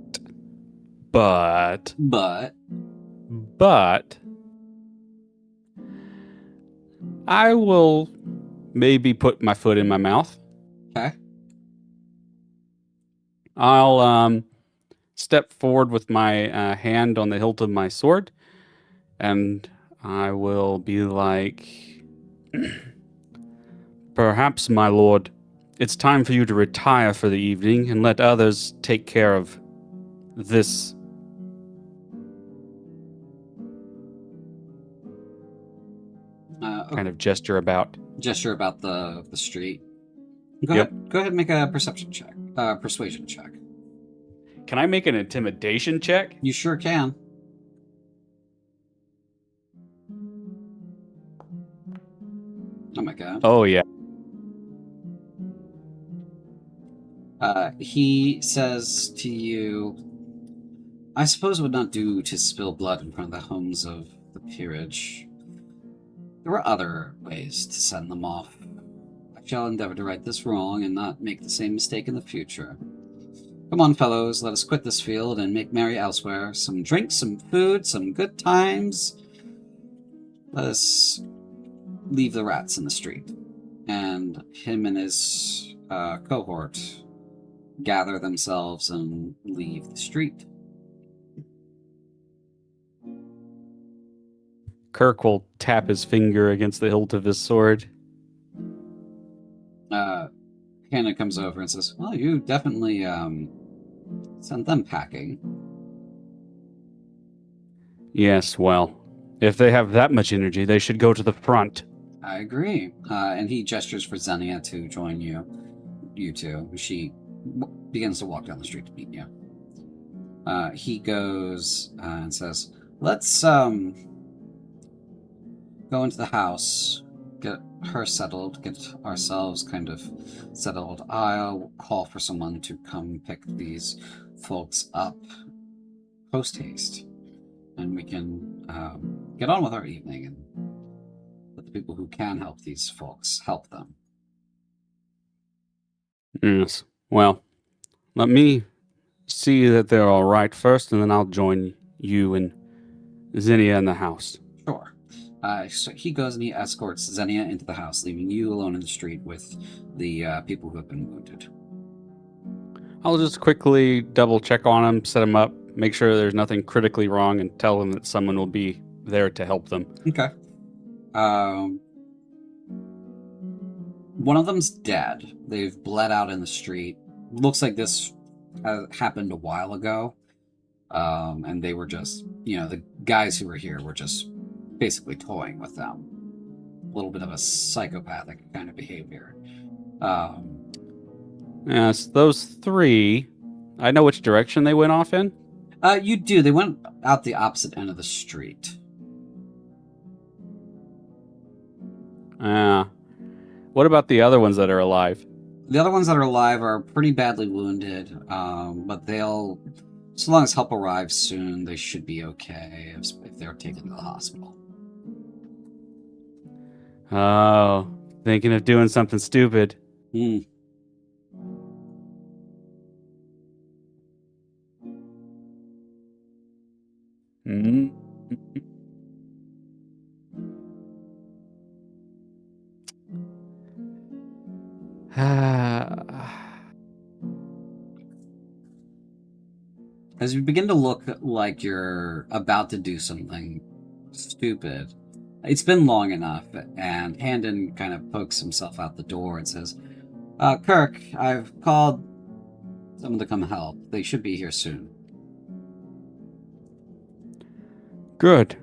I will maybe put my foot in my mouth. Okay. I'll step forward with my hand on the hilt of my sword, and I will be like, perhaps, my lord, it's time for you to retire for the evening and let others take care of this. Kind of gesture about the street. Go ahead and make a perception check. Persuasion check. Can I make an intimidation check? You sure can. Oh my god. Oh yeah. He says to you, I suppose it would not do to spill blood in front of the homes of the peerage. There were other ways to send them off. I shall endeavor to right this wrong and not make the same mistake in the future. Come on, fellows, let us quit this field and make merry elsewhere. Some drink, some food, some good times. Let us leave the rats in the street. And him and his cohort gather themselves and leave the street. Kirk will tap his finger against the hilt of his sword. Hannah comes over and says, well, you definitely sent them packing. Yes, well, if they have that much energy, they should go to the front. I agree. And he gestures for Xenia to join you two. She begins to walk down the street to meet you. He goes and says, let's go into the house, get her settled, get ourselves kind of settled. I'll call for someone to come pick these folks up post-haste, and we can get on with our evening and let the people who can help these folks help them. Yes. Well, let me see that they're all right first, and then I'll join you and Xenia in the house. Sure. So he goes and he escorts Xenia into the house, leaving you alone in the street with the people who have been wounded. I'll just quickly double check on him, set him up, make sure there's nothing critically wrong, and tell him that someone will be there to help them. Okay. One of them's dead. They've bled out in the street. Looks like this happened a while ago. And they were just, the guys who were here were just basically toying with them. A little bit of a psychopathic kind of behavior. Yes, those three, I know which direction they went off in. You do. They went out the opposite end of the street. What about the other ones that are alive? The other ones that are alive are pretty badly wounded, but they'll, so long as help arrives soon, they should be okay if they're taken to the hospital. Oh, thinking of doing something stupid. Hmm. Mm. As you begin to look like you're about to do something stupid, it's been long enough, and Handon kind of pokes himself out the door and says, Kirk, I've called someone to come help. They should be here soon. Good.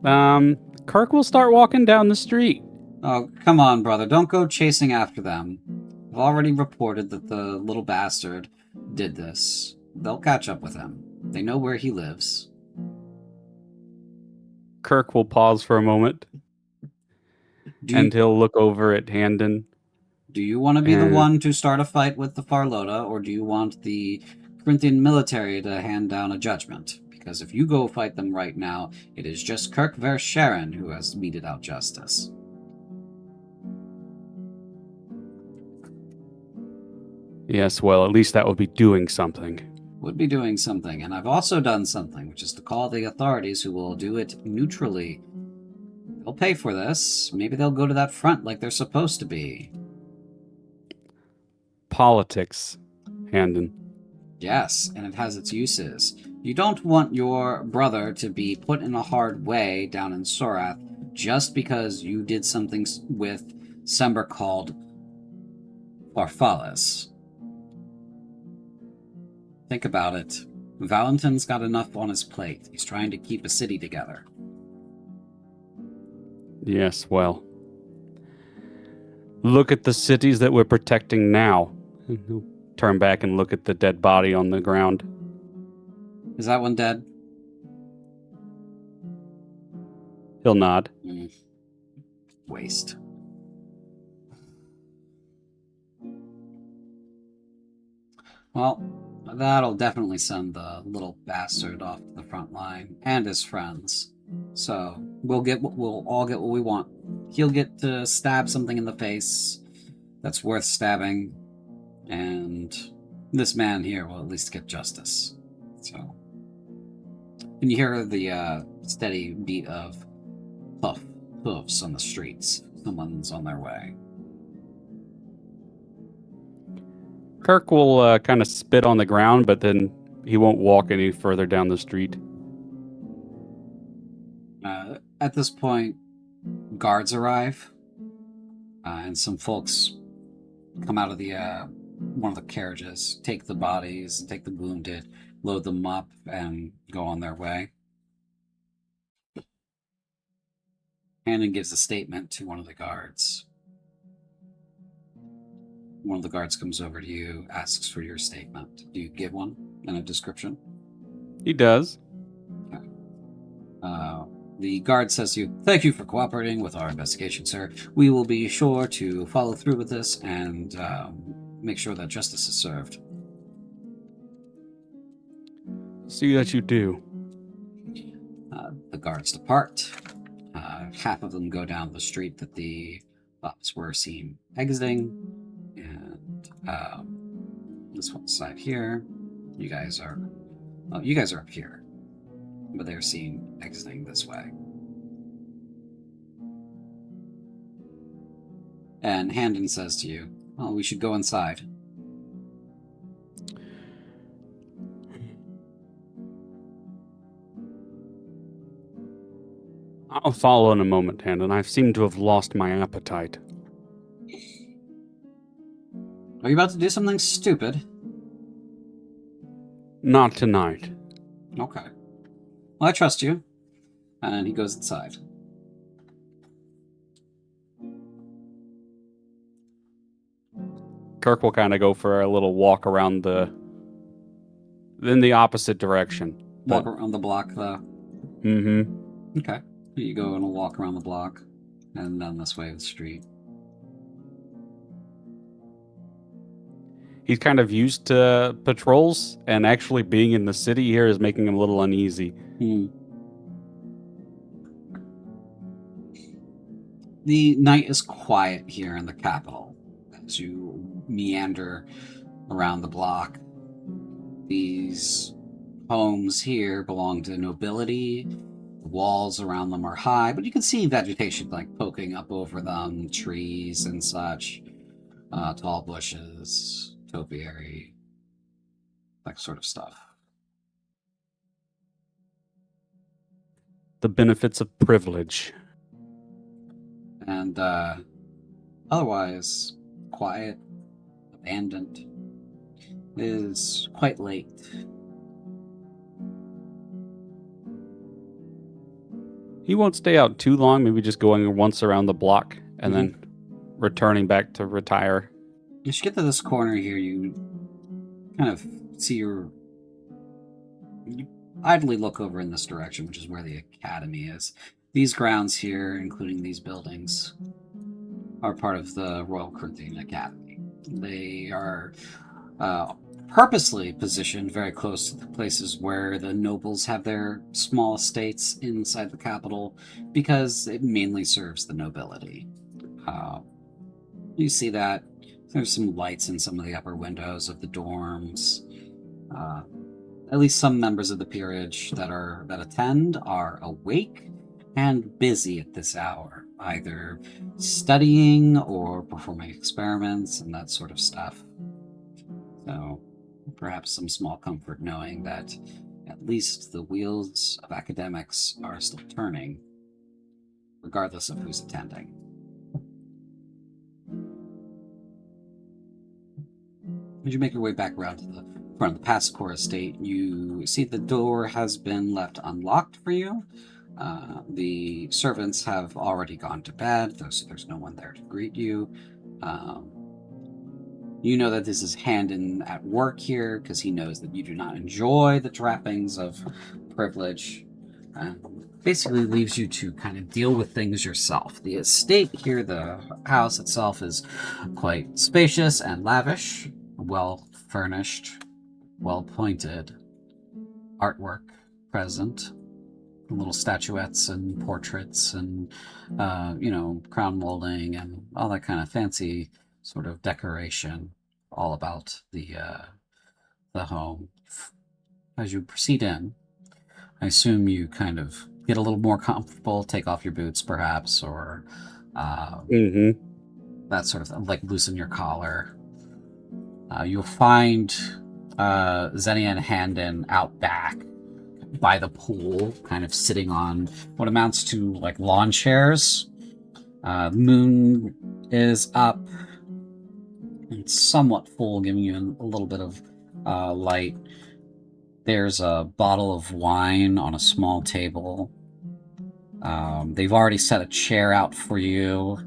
Kirk will start walking down the street. Oh, come on, brother. Don't go chasing after them. I've already reported that the little bastard did this. They'll catch up with him. They know where he lives. Kirk will pause for a moment, and he'll look over at Handon. Do you want to be the one to start a fight with the Farlota, or do you want the Corinthian military to hand down a judgment? Because if you go fight them right now, it is just Kirk Verscharen who has meted out justice. Yes, well, at least that would be doing something. Would be doing something, and I've also done something, which is to call the authorities who will do it neutrally. They'll pay for this. Maybe they'll go to that front like they're supposed to be. Politics, Handon. Yes, and it has its uses. You don't want your brother to be put in a hard way down in Sorath just because you did something with Sember called Farfalis. Think about it. Valentin's got enough on his plate. He's trying to keep a city together. Yes, well. Look at the cities that we're protecting now. He'll turn back and look at the dead body on the ground. Is that one dead? He'll nod. Waste. Well, that'll definitely send the little bastard off to the front line and his friends. So we'll all get what we want. He'll get to stab something in the face that's worth stabbing, and this man here will at least get justice. So, and you hear the steady beat of hoofs on the streets. Someone's on their way. Kirk will kind of spit on the ground, but then he won't walk any further down the street. At this point, guards arrive, and some folks come out of the one of the carriages, take the bodies, take the wounded, load them up, and go on their way. Handon gives a statement to one of the guards. One of the guards comes over to you, asks for your statement. Do you give one and a description? He does. Okay. The guard says to you, "Thank you for cooperating with our investigation, sir. We will be sure to follow through with this and make sure that justice is served." See that you do. The guards depart. Half of them go down the street that the pups were seen exiting, and this one side here. You guys are up here, but they're seen exiting this way. And Handon says to you, "Well, we should go inside." I'll follow in a moment, Handon. I seem to have lost my appetite. Are you about to do something stupid? Not tonight. Okay. Well, I trust you. And he goes inside. Kirk will kind of go for a little walk around in the opposite direction. Walk around the block, though. Mm-hmm. Okay. You go and walk around the block and down this way of the street. He's kind of used to patrols, and actually being in the city here is making him a little uneasy. The night is quiet here in the capital as you meander around the block. These homes here belong to nobility. The walls around them are high, but you can see vegetation like poking up over them, trees and such, tall bushes, topiary, that sort of stuff. The benefits of privilege. And otherwise, quiet, abandoned. It is quite late. He won't stay out too long, maybe just going once around the block and then returning back to retire. As you get to this corner here, you kind of see you idly look over in this direction, which is where the academy is. These grounds here, including these buildings, are part of the Royal Corinthian Academy. They are purposely positioned very close to the places where the nobles have their small estates inside the capital, because it mainly serves the nobility. You see that there's some lights in some of the upper windows of the dorms. At least some members of the peerage that attend are awake and busy at this hour, either studying or performing experiments and that sort of stuff. So perhaps some small comfort knowing that at least the wheels of academics are still turning, regardless of who's attending. As you make your way back around to the front of the Pascore estate, you see the door has been left unlocked for you. The servants have already gone to bed, so there's no one there to greet you. You know that this is Handon at work here, because he knows that you do not enjoy the trappings of privilege. Basically leaves you to kind of deal with things yourself. The estate here, the house itself, is quite spacious and lavish, well furnished, well pointed, artwork present, little statuettes and portraits and crown molding and all that kind of fancy sort of decoration all about the home. As you proceed in, I assume you kind of get a little more comfortable, take off your boots perhaps, or that sort of thing, like loosen your collar. You'll find Zenny and Handon out back by the pool, kind of sitting on what amounts to like lawn chairs. Moon is up. It's somewhat full, giving you a little bit of light. There's a bottle of wine on a small table. They've already set a chair out for you,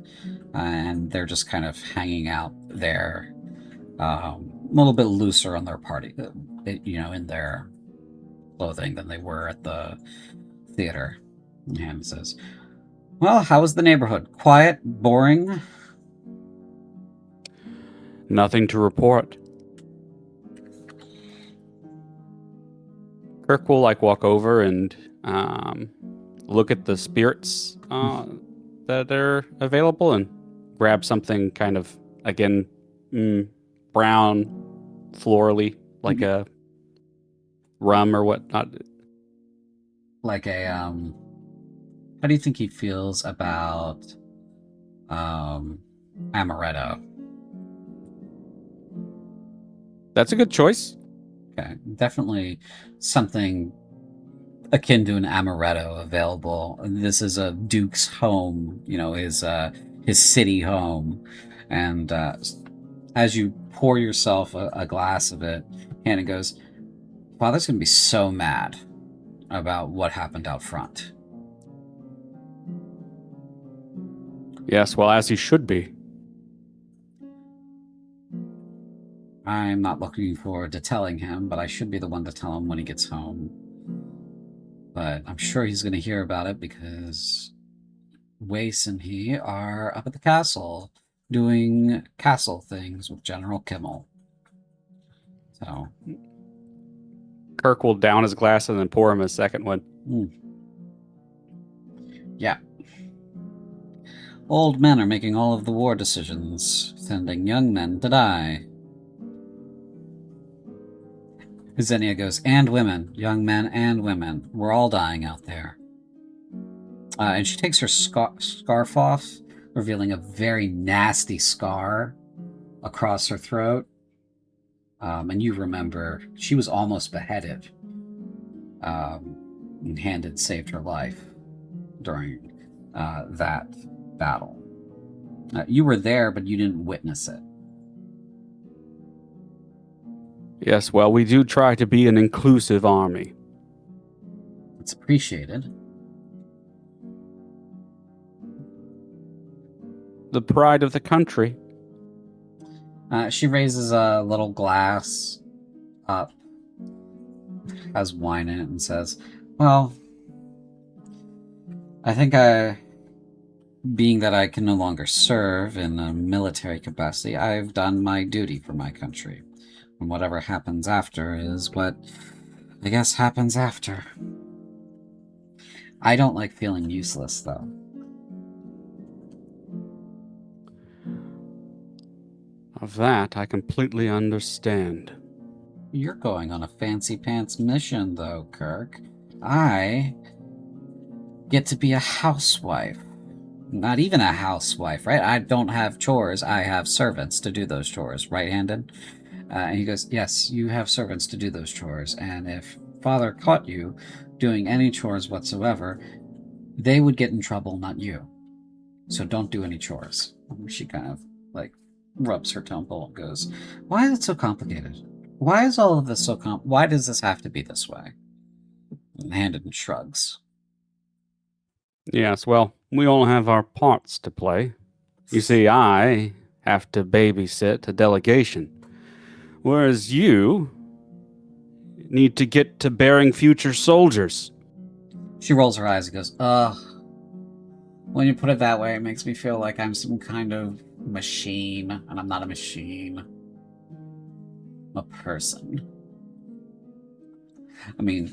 and they're just kind of hanging out there. A little bit looser on their party, in their clothing than they were at the theater. And says, "Well, how was the neighborhood? Quiet? Boring?" Nothing to report. Kirk will walk over and look at the spirits that are available and grab something kind of, again, brown, florally, like a rum or whatnot. Like a, how do you think he feels about, amaretto. That's a good choice. Okay, definitely something akin to an amaretto available. This is a duke's home, his city home, and as you pour yourself a glass of it, Hannah goes, "Father's gonna be so mad about what happened out front." Yes, well, as he should be. I'm not looking forward to telling him, but I should be the one to tell him when he gets home. But I'm sure he's going to hear about it because Wace and he are up at the castle doing castle things with General Kimmel. So, Kirk will down his glass and then pour him a second one. Yeah. Old men are making all of the war decisions, sending young men to die. Xenia goes, and women, young men and women. We're all dying out there. And she takes her scarf off, revealing a very nasty scar across her throat. And you remember, she was almost beheaded. And Handed saved her life during that battle. You were there, but you didn't witness it. Yes, well, we do try to be an inclusive army. It's appreciated. The pride of the country. She raises a little glass up, has wine in it, and says, well, I think being that I can no longer serve in a military capacity, I've done my duty for my country. And whatever happens after is what I guess happens after. I don't like feeling useless, though. Of that, I completely understand. You're going on a fancy pants mission, though, Kirk. I get to be a housewife. Not even a housewife, right? I don't have chores. I have servants to do those chores, right-handed? And he goes, yes, you have servants to do those chores. And if Father caught you doing any chores whatsoever, they would get in trouble, not you. So don't do any chores. She kind of, rubs her temple and goes, why is it so complicated? Why is all of this so why does this have to be this way? And Handed shrugs. Yes, well, we all have our parts to play. You see, I have to babysit a delegation, whereas you need to get to bearing future soldiers. She rolls her eyes and goes, ugh. When you put it that way, it makes me feel like I'm some kind of machine, and I'm not a machine. I'm a person. I mean,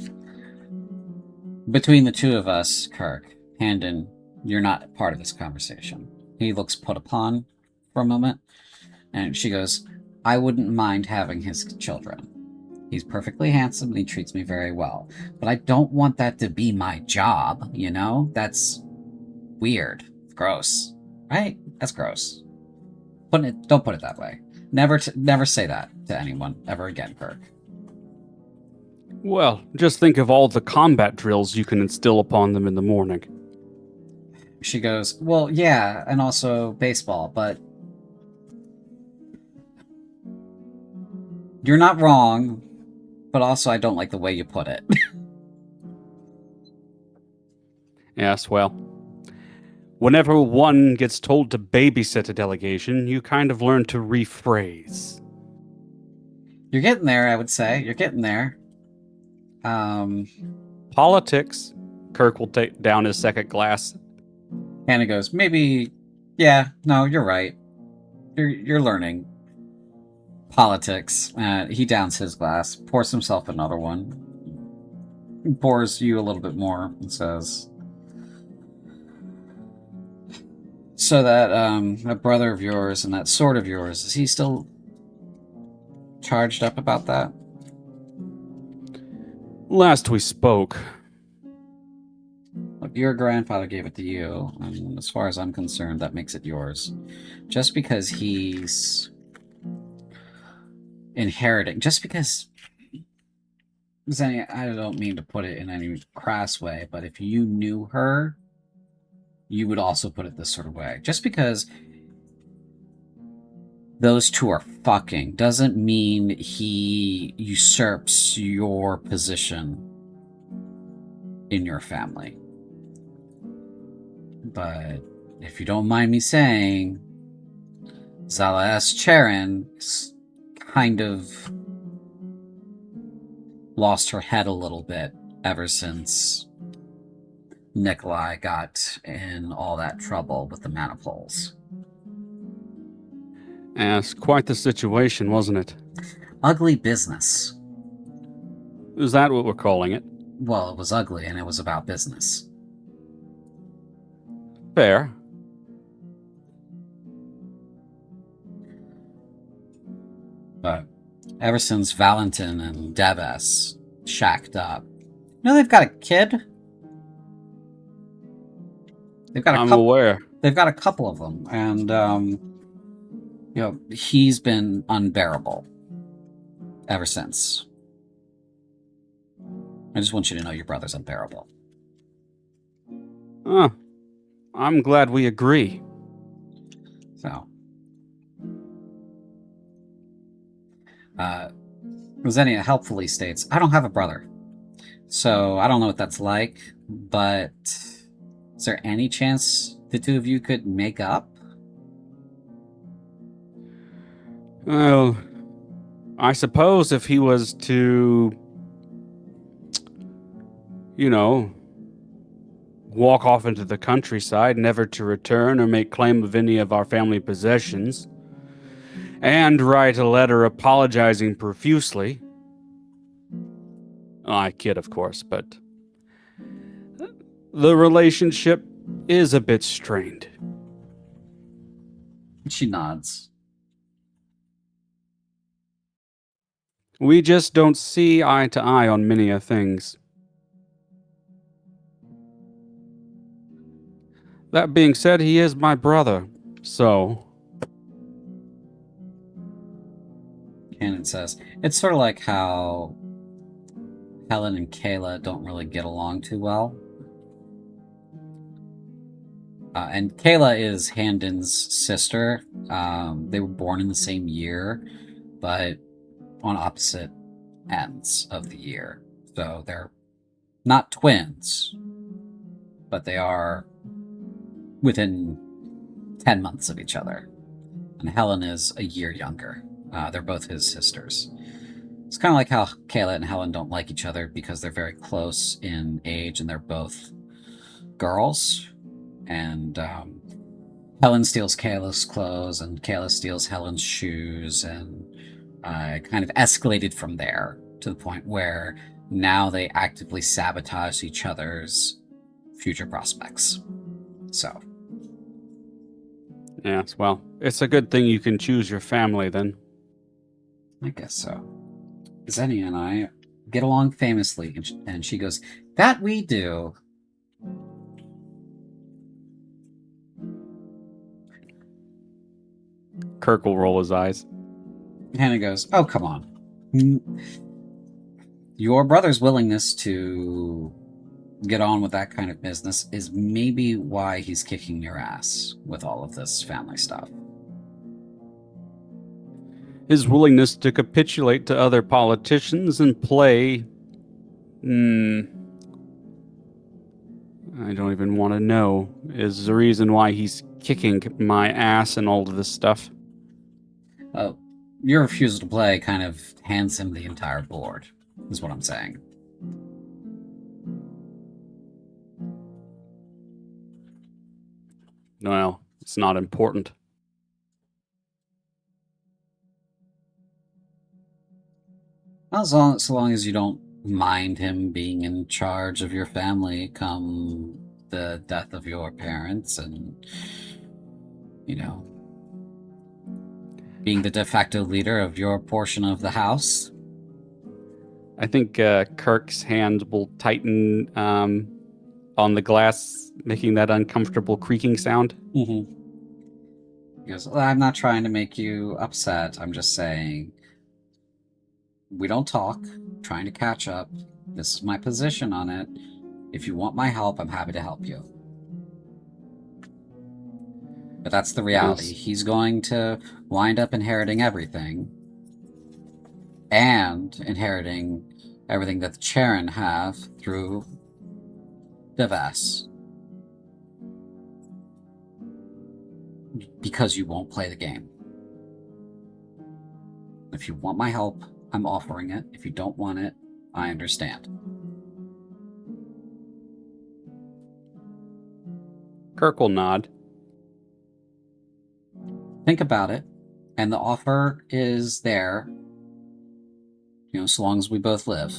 between the two of us, Kirk, Handon, you're not part of this conversation. He looks put upon for a moment, and she goes, I wouldn't mind having his children. He's perfectly handsome and he treats me very well. But I don't want that to be my job, you know? That's weird. Gross. Right? That's gross. Don't put it that way. Never say that to anyone ever again, Kirk. Well, just think of all the combat drills you can instill upon them in the morning. She goes, well, yeah, and also baseball, but you're not wrong, but also I don't like the way you put it. Yes, well, whenever one gets told to babysit a delegation, you kind of learn to rephrase. You're getting there, I would say. You're getting there. Politics. Kirk will take down his second glass. Hannah goes, maybe, yeah, no, you're right. You're learning. Politics. He downs his glass, pours himself another one, pours you a little bit more, and says, so that brother of yours and that sword of yours, is he still charged up about that? Last we spoke. Look, your grandfather gave it to you, and as far as I'm concerned, that makes it yours. Just because he's inheriting, just because I don't mean to put it in any crass way, but if you knew her, you would also put it this sort of way. Just because those two are fucking doesn't mean he usurps your position in your family. But if you don't mind me saying, Zala S. Charon kind of lost her head a little bit ever since Nikolai got in all that trouble with the manifolds. It's quite the situation, wasn't it? Ugly business. Is that what we're calling it? Well, it was ugly and it was about business. Fair. But ever since Valentin and Deves shacked up, they've got a kid. I'm aware. They've got a couple of them, and he's been unbearable ever since. I just want you to know your brother's unbearable. I'm glad we agree. So, Xenia helpfully states, I don't have a brother, so I don't know what that's like, but is there any chance the two of you could make up? Well, I suppose if he was to, walk off into the countryside, never to return or make claim of any of our family possessions, and write a letter apologizing profusely. I kid, of course, but the relationship is a bit strained. She nods. We just don't see eye to eye on many of things. That being said, he is my brother, so... Cannon says, it's sort of like how Helen and Kayla don't really get along too well. And Kayla is Handon's sister. They were born in the same year, but on opposite ends of the year. So they're not twins, but they are within 10 months of each other. And Helen is a year younger. They're both his sisters. It's kind of like how Kayla and Helen don't like each other because they're very close in age and they're both girls. And Helen steals Kayla's clothes and Kayla steals Helen's shoes, and kind of escalated from there to the point where now they actively sabotage each other's future prospects. So. Yes, well, it's a good thing you can choose your family then. I guess so. Xenia and I get along famously, and she goes, that we do. Kirk will roll his eyes. Hannah goes, oh, come on. Your brother's willingness to get on with that kind of business is maybe why he's kicking your ass with all of this family stuff. His willingness to capitulate to other politicians and play... I don't even want to know, is the reason why he's kicking my ass and all of this stuff. Oh, your refusal to play kind of hands him the entire board, is what I'm saying. Well, it's not important. So long as you don't mind him being in charge of your family come the death of your parents and, being the de facto leader of your portion of the house. I think Kirk's hand will tighten on the glass, making that uncomfortable creaking sound. Mm-hmm. He goes, well, I'm not trying to make you upset. I'm just saying we don't talk. I'm trying to catch up. This is my position on it. If you want my help, I'm happy to help you. But that's the reality. Yes. He's going to wind up inheriting everything. And inheriting everything that the Charon have through Devas. Because you won't play the game. If you want my help, I'm offering it. If you don't want it, I understand. Kirk will nod. Think about it, and the offer is there, so long as we both live.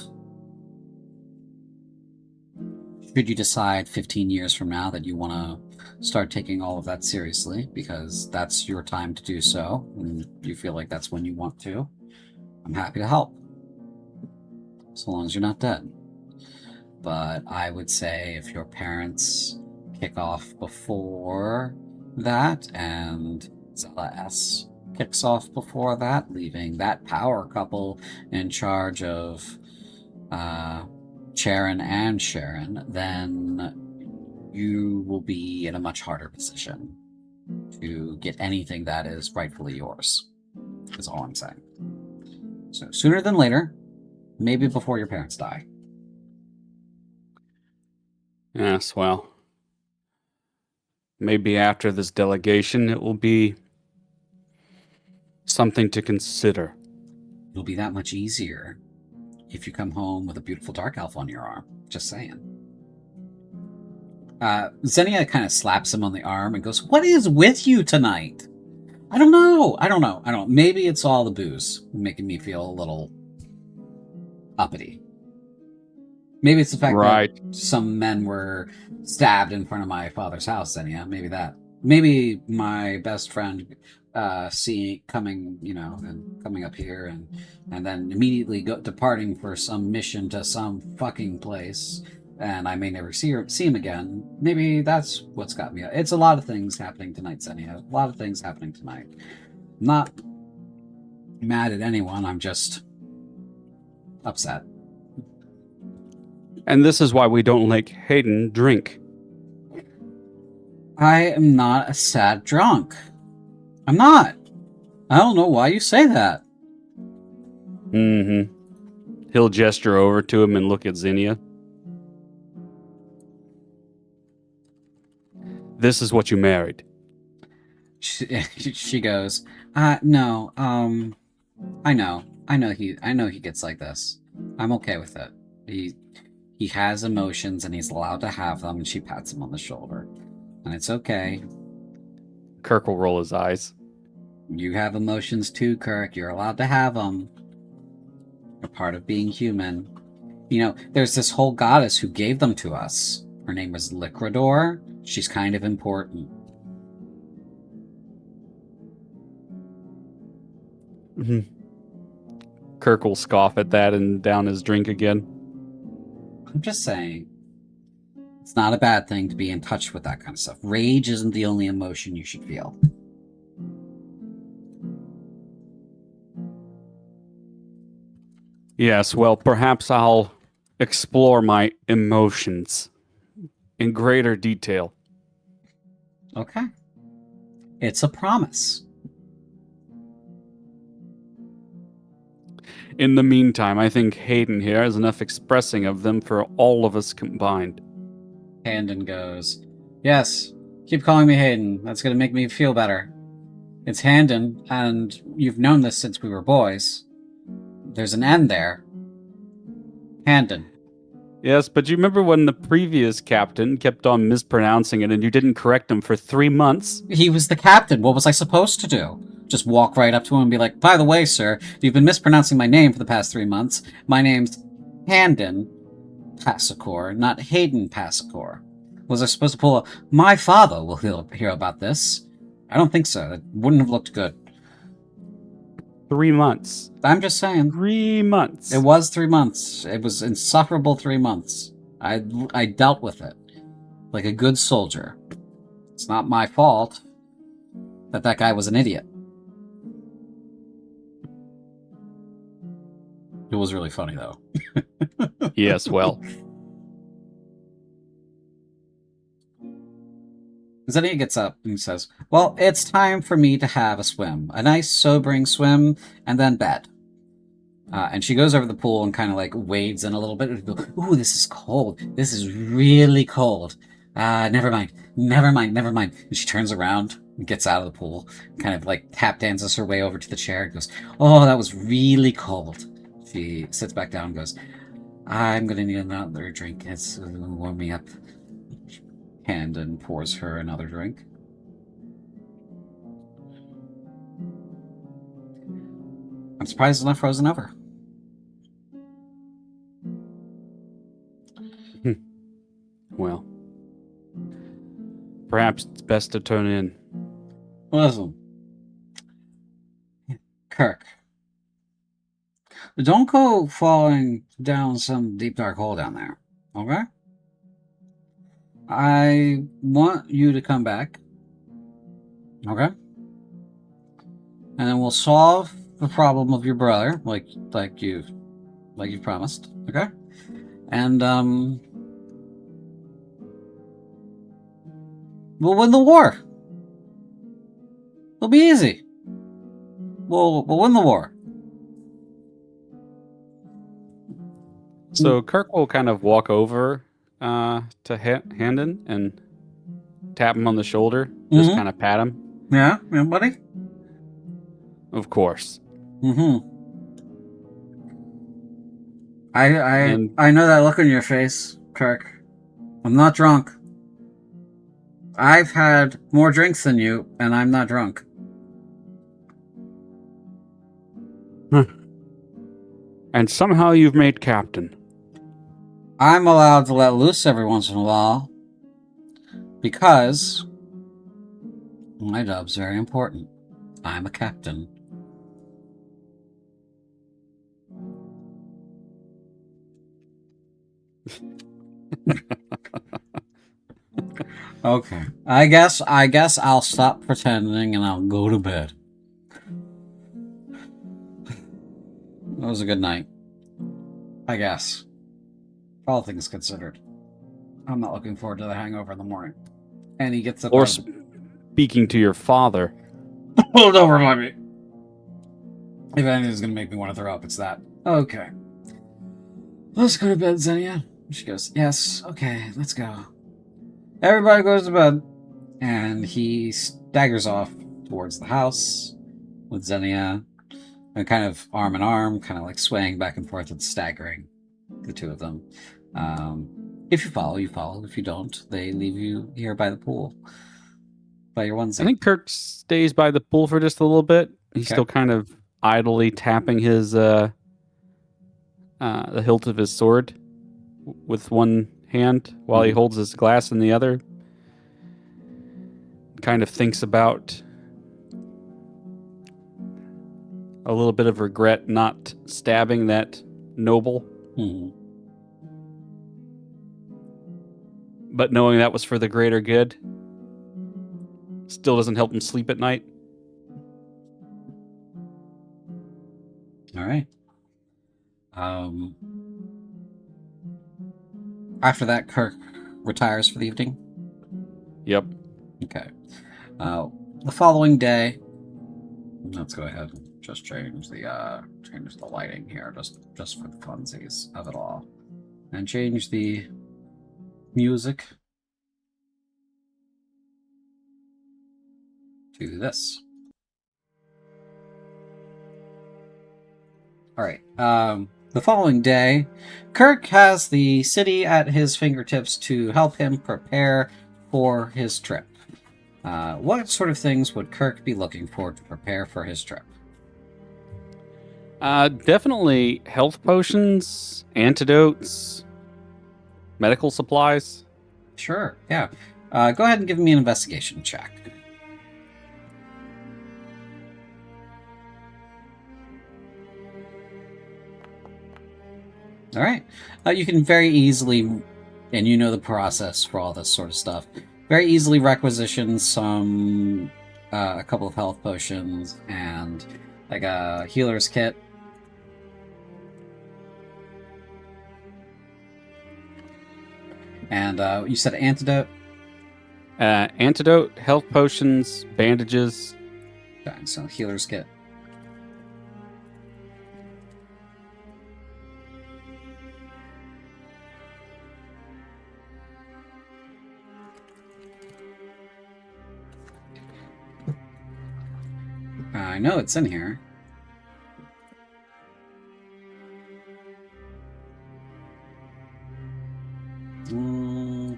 Should you decide 15 years from now that you want to start taking all of that seriously, because that's your time to do so, and you feel like that's when you want to, I'm happy to help. So long as you're not dead. But I would say if your parents kick off before that, and Zella S kicks off before that, leaving that power couple in charge of Charon and Sharon, then you will be in a much harder position to get anything that is rightfully yours, is all I'm saying. So sooner than later, maybe before your parents die. Yes, well, maybe after this delegation, it will be something to consider. It'll be that much easier if you come home with a beautiful dark elf on your arm. Just saying. Xenia kind of slaps him on the arm and goes, "What is with you tonight?" I don't know. Maybe it's all the booze making me feel a little uppity. Maybe it's the fact that some men were stabbed in front of my father's house, Xenia. Maybe that. Maybe my best friend coming up here and then immediately departing for some mission to some fucking place, and I may never see him again. Maybe that's what's got me. It's a lot of things happening tonight, Xenia. A lot of things happening tonight. I'm not mad at anyone. I'm just upset. And this is why we don't let Hayden drink. I am not a sad drunk. I'm not. I don't know why you say that. Mm-hmm. He'll gesture over to him and look at Xenia. This is what you married. She goes, no, I know he gets like this. I'm okay with it. He has emotions and he's allowed to have them, and she pats him on the shoulder. And it's okay. Kirk will roll his eyes. You have emotions too, Kirk. You're allowed to have them. They're part of being human. There's this whole goddess who gave them to us. Her name was Liquidor. She's kind of important. Mm-hmm. Kirk will scoff at that and down his drink again. I'm just saying, it's not a bad thing to be in touch with that kind of stuff. Rage isn't the only emotion you should feel. Yes, well, perhaps I'll explore my emotions in greater detail. Okay. It's a promise. In the meantime, I think Hayden here has enough expressing of them for all of us combined. Hayden goes, "Yes, keep calling me Hayden. That's going to make me feel better. It's Hayden, and you've known this since we were boys. There's an N there. Hayden." Yes, but you remember when the previous captain kept on mispronouncing it and you didn't correct him for 3 months? He was the captain. What was I supposed to do? Just walk right up to him and be like, "By the way, sir, you've been mispronouncing my name for the past 3 months. My name's Hayden Passacor, not Hayden Passacor." Was I supposed to pull a, "My father will hear about this"? I don't think so. It wouldn't have looked good. 3 months. I'm just saying. 3 months. It was 3 months. It was insufferable 3 months. I dealt with it. like a good soldier. It's not my fault that guy was an idiot. It was really funny, though. Yes, well. Xenia gets up and says, well, it's time for me to have a swim. A nice, sobering swim, and then bed. And she goes over the pool and kind of like wades in a little bit. Ooh, this is cold. This is really cold. Never mind. And she turns around and gets out of the pool, kind of like tap dances her way over to the chair and goes, oh, that was really cold. She sits back down and goes, I'm going to need another drink. It's warm me up. Hand and pours her another drink. I'm surprised it's not frozen over. Well, perhaps it's best to tune in. Listen, Kirk, don't go falling down some deep dark hole down there, okay? I want you to come back, okay? And then we'll solve the problem of your brother, like you promised, okay? And we'll win the war. It'll be easy. We'll win the war. So Kirk will kind of walk over to Handon and tap him on the shoulder, just kind of pat him. Yeah, buddy? Of course. I know that look on your face, Kirk. I'm not drunk. I've had more drinks than you, and I'm not drunk. And somehow you've made captain. I'm allowed to let loose every once in a while because my job's very important. I'm a captain. Okay. I guess I'll stop pretending and I'll go to bed. That was a good night. I guess. All things considered. I'm not looking forward to the hangover in the morning. And he gets up. Or speaking to your father. Oh, don't remind me. If anything's going to make me want to throw up, it's that. Okay. Let's go to bed, Xenia. She goes, yes, okay, let's go. Everybody goes to bed. And he staggers off towards the house with Xenia. And kind of arm in arm, kind of like swaying back and forth and staggering, the two of them. If you follow, you follow. If you don't, they leave you here by the pool. By your onesie. I think Kirk stays by the pool for just a little bit. He's still kind of idly tapping his the hilt of his sword with one hand while he holds his glass in the other. Kind of thinks about a little bit of regret not stabbing that noble. But knowing that was for the greater good still doesn't help him sleep at night. All right. After that, Kirk retires for the evening. Yep. Okay. The following day, let's go ahead and just change the lighting here, just for the funsies of it all, and change the music to this. All right. The following day, Kirk has the city at his fingertips to help him prepare for his trip. What sort of things would Kirk be looking for to prepare for his trip? Definitely health potions, antidotes, medical supplies. Sure, yeah. Go ahead and give me an investigation check. All right. You can very easily And you know the process for all this sort of stuff. Very easily requisition some, a couple of health potions and like a healer's kit. And you said antidote? Antidote, health potions, bandages. Okay, so healer's kit. I know it's in here.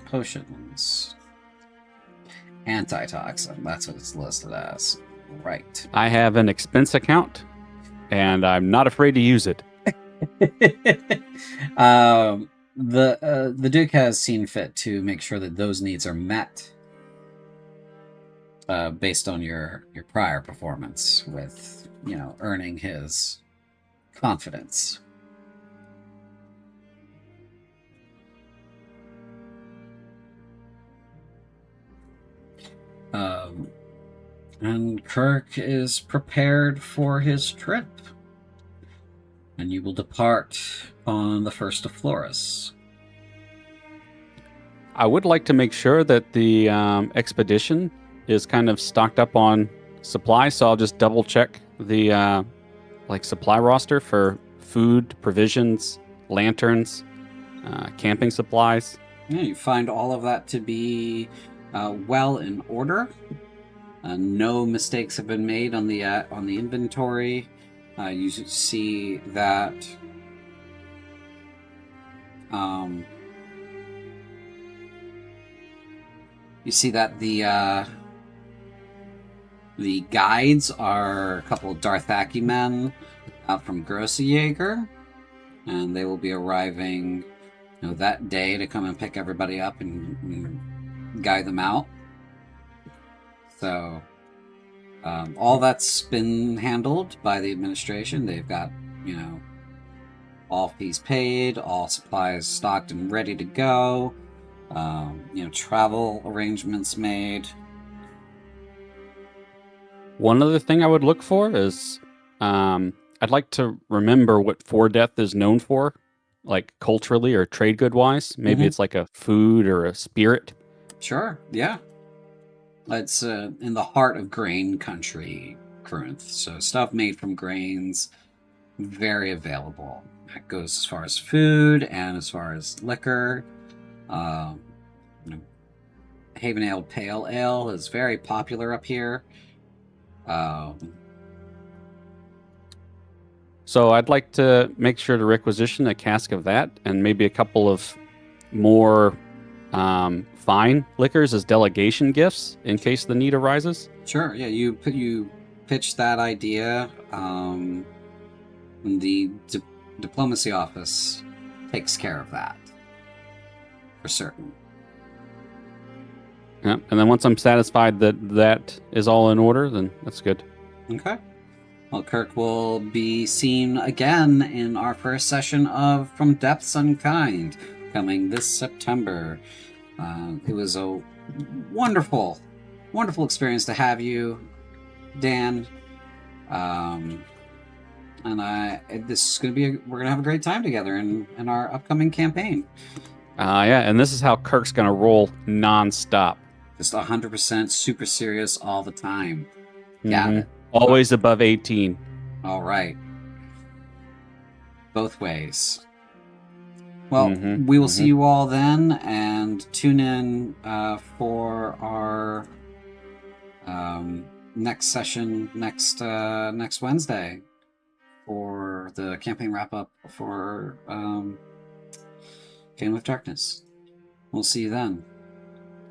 Potions. Antitoxin, that's what it's listed as. Right. I have an expense account, and I'm not afraid to use it. The Duke has seen fit to make sure that those needs are met based on your prior performance with, earning his confidence. And Kirk is prepared for his trip. And you will depart on the 1st of Florus. I would like to make sure that the expedition is kind of stocked up on supplies, so I'll just double check the supply roster for food, provisions, lanterns, camping supplies. Yeah, you find all of that to be well in order. No mistakes have been made on the inventory. You see that the guides are a couple of Darthaki men out from Grossjäger, and they will be arriving that day to come and pick everybody up and guide them out. So all that's been handled by the administration. They've got, all fees paid, all supplies stocked and ready to go, travel arrangements made. One other thing I would look for is I'd like to remember what For Death is known for, like culturally or trade good wise. Maybe it's like a food or a spirit. Sure, yeah. It's in the heart of grain country, Corinth. So stuff made from grains, very available. That goes as far as food and as far as liquor. Haven Ale Pale Ale is very popular up here. So I'd like to make sure to requisition a cask of that and maybe a couple of more fine liquors as delegation gifts in case the need arises. Sure, yeah, you pitch that idea. The diplomacy office takes care of that for certain. Yeah, and then once I'm satisfied that that is all in order, then that's good. Okay. Well, Kirk will be seen again in our first session of From Depths Unkind, coming this September. It was a wonderful, wonderful experience to have you, Dan. And this is going to be we're going to have a great time together in our upcoming campaign. Yeah, and this is how Kirk's going to roll nonstop. Just 100% super serious all the time. Got it. Always above 18. All right. Both ways. Well, we will see you all then, and tune in for our next session next Wednesday for the campaign wrap up for Game of Darkness. We'll see you then.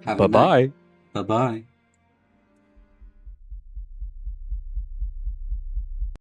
Have a Bye-bye. Bye-bye.